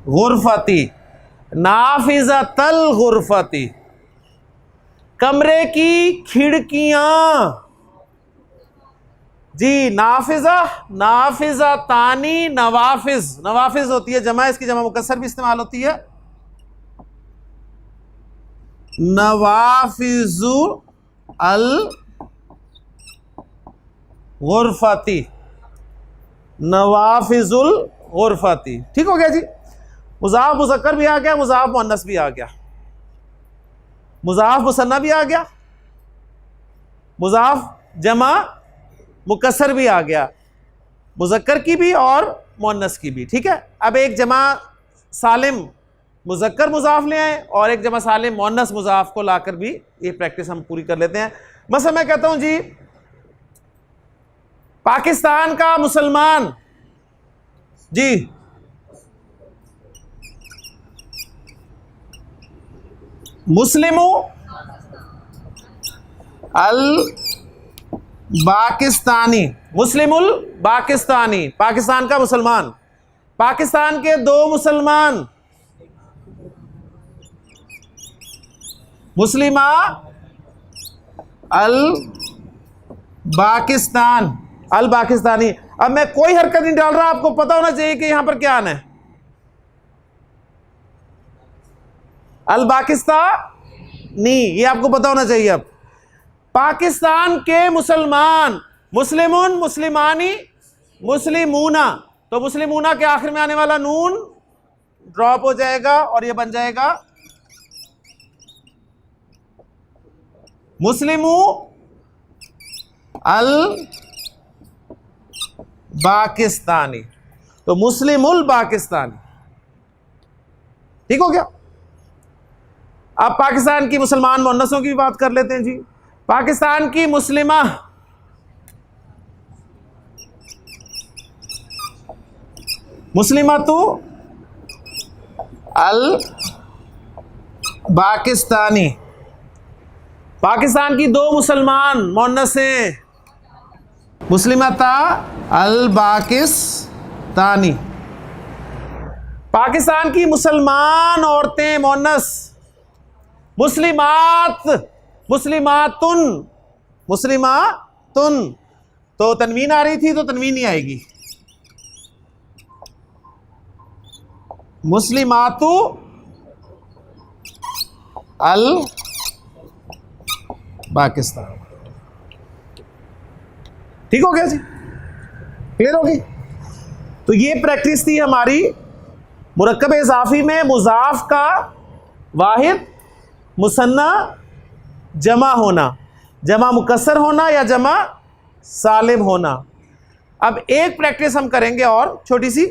[SPEAKER 1] गुरफती, नाफिज़तल गुरफती, कमरे की खिड़कियां जी। नाफिज़ा, नाफिज़ा तानी, नवाफिज, नवाफिज होती है जमा, इसकी जमा मुकस्सर भी इस्तेमाल होती है। नवाफिजु अल गुरफती, नवाफिजुल गुरफती। ठीक हो गया जी। मुज़ाफ मुज़क्कर भी आ गया, मुज़ाफ मुअन्नस भी आ गया, मुज़ाफ मुसन्ना भी आ गया, मुज़ाफ जमा मुकस्सर भी आ गया, मुज़क्कर की भी और मुअन्नस की भी। ठीक है। अब एक जमा सालिम मुज़क्कर मुज़ाफ ले आए और एक जमा सालिम मुअन्नस मुज़ाफ को लाकर भी ये प्रैक्टिस हम पूरी कर लेते हैं। मसलन मैं कहता हूं जी, पाकिस्तान का मुसलमान जी, मुस्लिमु अल पाकिस्तानी, मुस्लिमुल पाकिस्तानी, पाकिस्तान का मुसलमान। पाकिस्तान के 2 मुसलमान, मुस्लिमा अल पाकिस्तान, अल पाकिस्तानी। अब मैं कोई हरकत नहीं डाल रहा, आपको पता होना चाहिए कि यहां पर क्या आना है। अल पाकिस्तानी, ये आपको पता होना चाहिए। अब पाकिस्तान के मुसलमान, मुस्लिमुन, मुस्लिमानी, मुस्लिमूना, तो मुस्लिमूना के आखिर में आने वाला नून ड्रॉप हो जाएगा और ये बन जाएगा मुस्लिमू अल पाकिस्तानी, तो मुस्लिमुल पाकिस्तानी। ठीक हो गया। अब पाकिस्तान की मुसलमान मुन्नसों की भी बात कर लेते हैं जी। पाकिस्तान की मुस्लिमा मुस्लिमतु अल पाकिस्तानी। पाकिस्तान की दो मुसलमान मुन्नसें मुस्लिमता अल पाकिस्तानी। पाकिस्तान की मुसलमान औरतें मुन्नस मुस्लिमात, मुस्लिमातुन, मुस्लिमातुन, तो तनवीन आ रही थी तो तनवीन नहीं आएगी, मुस्लिमातु अल पाकिस्तान। ठीक हो गया जी, क्लियर हो गई। तो ये प्रैक्टिस थी हमारी मुरक्कब इजाफी में मुजाफ का वाहिद मुसन्ना जमा होना, जमा मुकस्सर होना या जमा सालिम होना। अब एक प्रैक्टिस हम करेंगे और छोटी सी,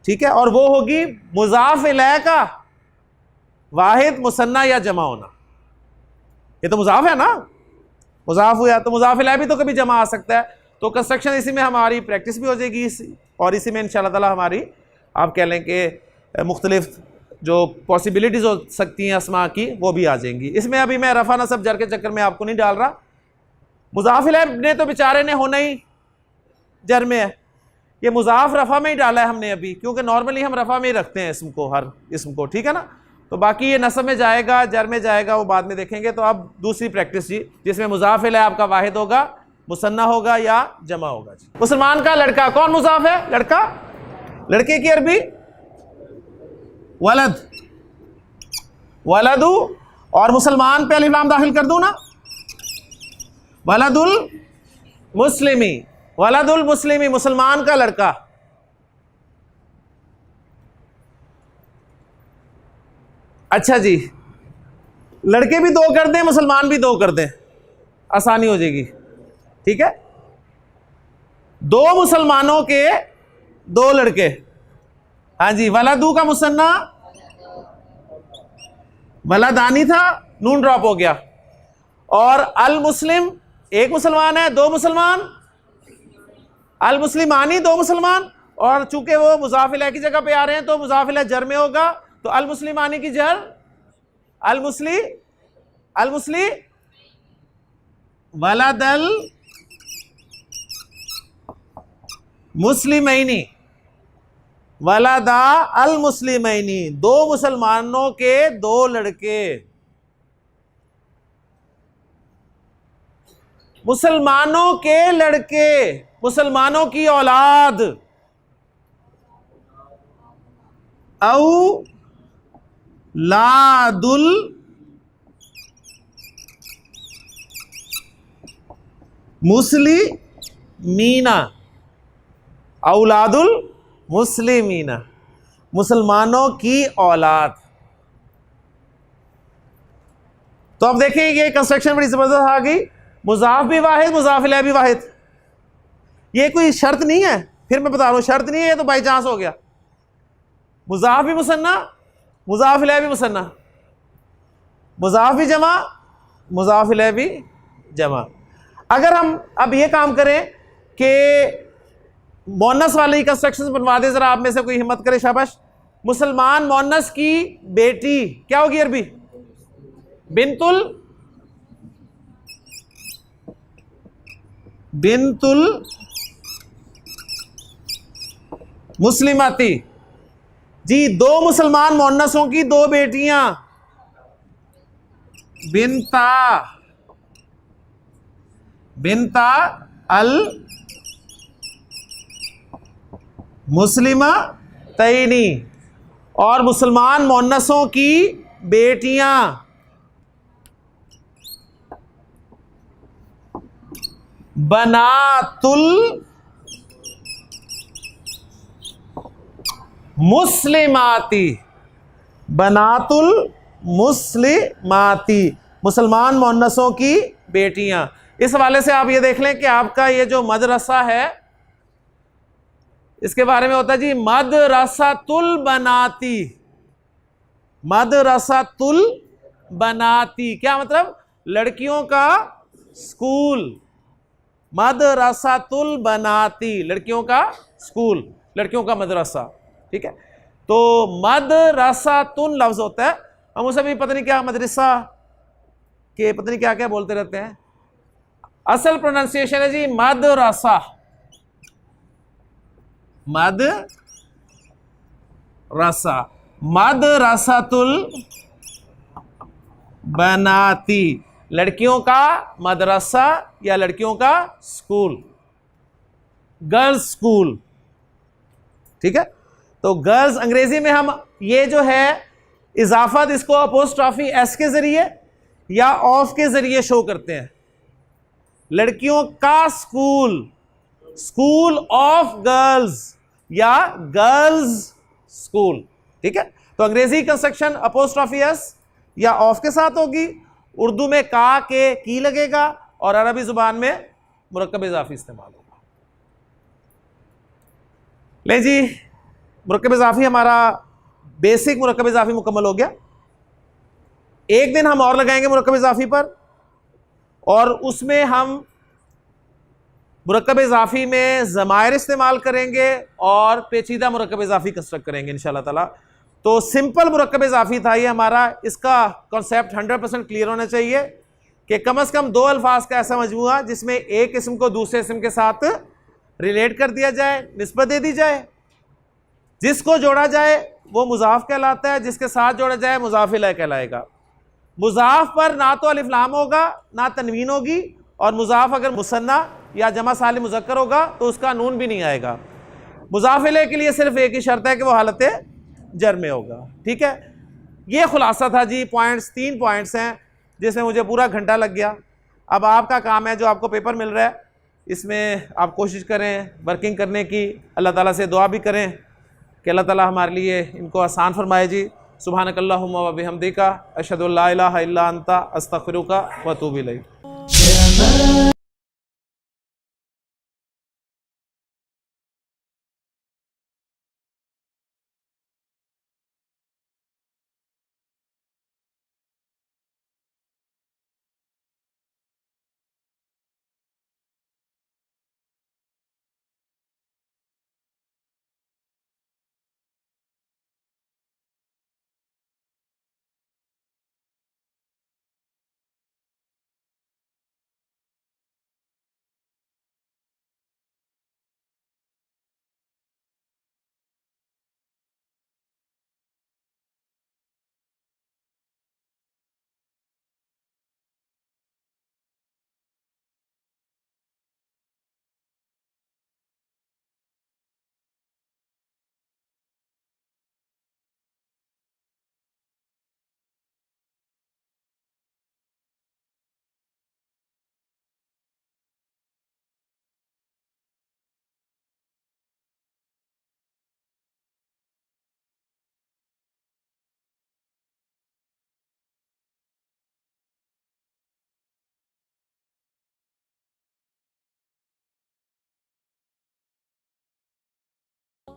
[SPEAKER 1] ठीक है, और वो होगी मुजाफ इलैह का वाहिद मुसन्ना या जमा होना। ये तो मुजाफ है ना, मुजाफ हुआ तो मुजाफ इलैह भी तो कभी जमा आ सकता है। तो कंस्ट्रक्शन इसी में हमारी प्रैक्टिस भी हो जाएगी और इसी में इंशाअल्लाह ताला हमारी आप कह लें कि मुख्तलिफ जो पॉसिबिलिटीज़ हो सकती हैं अस्मा की वो भी आ जाएंगी। इसमें अभी मैं रफ़ा नसब जर के चक्कर में आपको नहीं डाल रहा। मुजाफ इलैह ने तो बेचारे ने होना ही जर में है, ये मुजाफ रफ़ा में ही डाला है हमने अभी, क्योंकि नॉर्मली हम रफ़ा में ही रखते हैं इसम को, हर इसम को, ठीक है ना। तो बाकी ये नसब में जाएगा, जर में जाएगा, वो बाद में देखेंगे। तो अब दूसरी प्रैक्टिस जी, जिसमें मुजाफ इलैह आपका वाहिद होगा, मुसन्ना होगा या जमा होगा जी। मुसलमान का लड़का कौन मुजाफ है? लड़का। लड़के की अरबी वलद, वलदू, और मुसलमान पे अलिफ लाम दाखिल कर दूं ना, वलदुल मुस्लिमी, वलदुल मुस्लिमी, मुसलमान का लड़का। अच्छा जी, लड़के भी दो कर दें, मुसलमान भी दो कर दें, आसानी हो जाएगी, ठीक है। दो मुसलमानों के दो लड़के, हाँ जी, वलदू का मुसन्ना वलदानी था, नून ड्रॉप हो गया, और अल मुस्लिम एक मुसलमान है, दो मुसलमान, अल मुस्लिमानी दो मुसलमान, और चूंकि वो मुजाफ इलैह की जगह पे आ रहे हैं तो मुजाफ इलैह जर में होगा, तो अल मुस्लिमानी की जर अल मुस्ली, अल मुस्ली वलदल मुस्लिमैनी, वलदा अल मुस्लिमैनी, दो मुसलमानों के दो लड़के। मुसलमानों के लड़के, मुसलमानों की औलाद, औ लादुल मुस्लिमीना, औलादुल मुस्लिमीना, मुसलमानों की औलाद। तो अब देखिए ये कंस्ट्रक्शन बड़ी जबरदस्त आ गई, मुजाफ भी वाहिद, मुजाफ इलैह भी वाहिद। ये कोई शर्त नहीं है, फिर मैं बता रहा हूं, शर्त नहीं है, ये तो बाई चांस हो गया। मुजाफ भी मुसन्ना, मुजाफ इलैह भी मुसन्ना, मुजाफ भी जमा, मुजाफ इलैह भी जमा। अगर हम अब ये काम करें कि मोनस वाली कंस्ट्रक्शंस बनवा दे, जरा आप में से कोई हिम्मत करे, शाबाश। मुसलमान मोनस की बेटी क्या होगी अरबी? बिनतुल, बिनतुल मुस्लिमाती जी। दो मुसलमान मोनसों की दो बेटियां, बिनता अल मुस्लिमा तैनी, और मुसलमान मोन्नसों की बेटियां बनातुल मुस्लिमाती, बनातुल मुस्लिमाती, मुसलमान मोन्नसों की बेटियां। इस हवाले से आप ये देख लें कि आपका ये जो मदरसा है इसके बारे में होता है जी मदरसातुल बनाती, मदरसातुल बनाती, क्या मतलब? लड़कियों का स्कूल, मदरसातुल बनाती, लड़कियों का स्कूल, लड़कियों का मदरसा, ठीक है। तो मदरसातुन लफ्ज होता है, हम उसे भी पता नहीं क्या मदरसा के पता नहीं क्या क्या बोलते रहते हैं, असल प्रोनाउंसिएशन है जी मदरसा, मदरसा, मदरसातुल बनाती, लड़कियों का मदरसा या लड़कियों का स्कूल, गर्ल्स स्कूल, ठीक है। तो गर्ल्स अंग्रेजी में हम ये जो है इजाफत इसको अपोस्ट्रॉफी एस के जरिए या ऑफ के जरिए शो करते हैं। लड़कियों का स्कूल, स्कूल ऑफ गर्ल्स या गर्ल्स स्कूल, ठीक है। तो अंग्रेजी कंस्ट्रक्शन अपोस्ट्रॉफी एस या ऑफ के साथ होगी, उर्दू में का के की लगेगा, और अरबी जुबान में मुरक्कब इजाफी इस्तेमाल होगा। ले जी, मुरक्कब इजाफी हमारा बेसिक मुरक्कब इजाफी मुकम्मल हो गया। एक दिन हम और लगाएंगे मुरक्कब इजाफी पर, और उसमें हम मुरक्कब इजाफी में ज़मायर इस्तेमाल करेंगे और पेचीदा मुरक्कब इजाफी कंस्ट्रक्ट करेंगे इंशाल्लाह ताला। तो सिंपल मुरक्कब इजाफी था ये हमारा, इसका कॉन्सेप्ट 100% क्लियर होना चाहिए कि कम से कम दो अल्फाज का ऐसा मजमूआ जिसमें एक इसम को दूसरे इसम के साथ रिलेट कर दिया जाए, निस्बत दे दी जाए, जिसको जोड़ा जाए वो मुजाफ कहलाता है, जिसके साथ जोड़ा जाए मुजाफ इलैह कहलाएगा। मुजाफ पर ना तो अलिफ लाम होगा ना तनवीन होगी, और मुजाफ अगर मुसन्ना या जमा सालिम मुज़क्कर होगा तो उसका नून भी नहीं आएगा। मुजाफ इलैह के लिए सिर्फ एक ही शर्त है कि वो हालत जर में होगा, ठीक है। ये खुलासा था जी, पॉइंट्स 3 पॉइंट्स हैं जिसमें मुझे पूरा घंटा लग गया। अब आपका काम है, जो आपको पेपर मिल रहा है इसमें आप कोशिश करें वर्किंग करने की, अल्लाह ताला से दुआ भी करें कि अल्लाह ताला हमारे लिए इनको आसान फरमाए जी। सुब्हानकल्लाहुम्मा व बिहम्दिका अशहदु अल्ला इलाहा इल्ला अंता अस्तगफिरुका व अतूबु इलैक।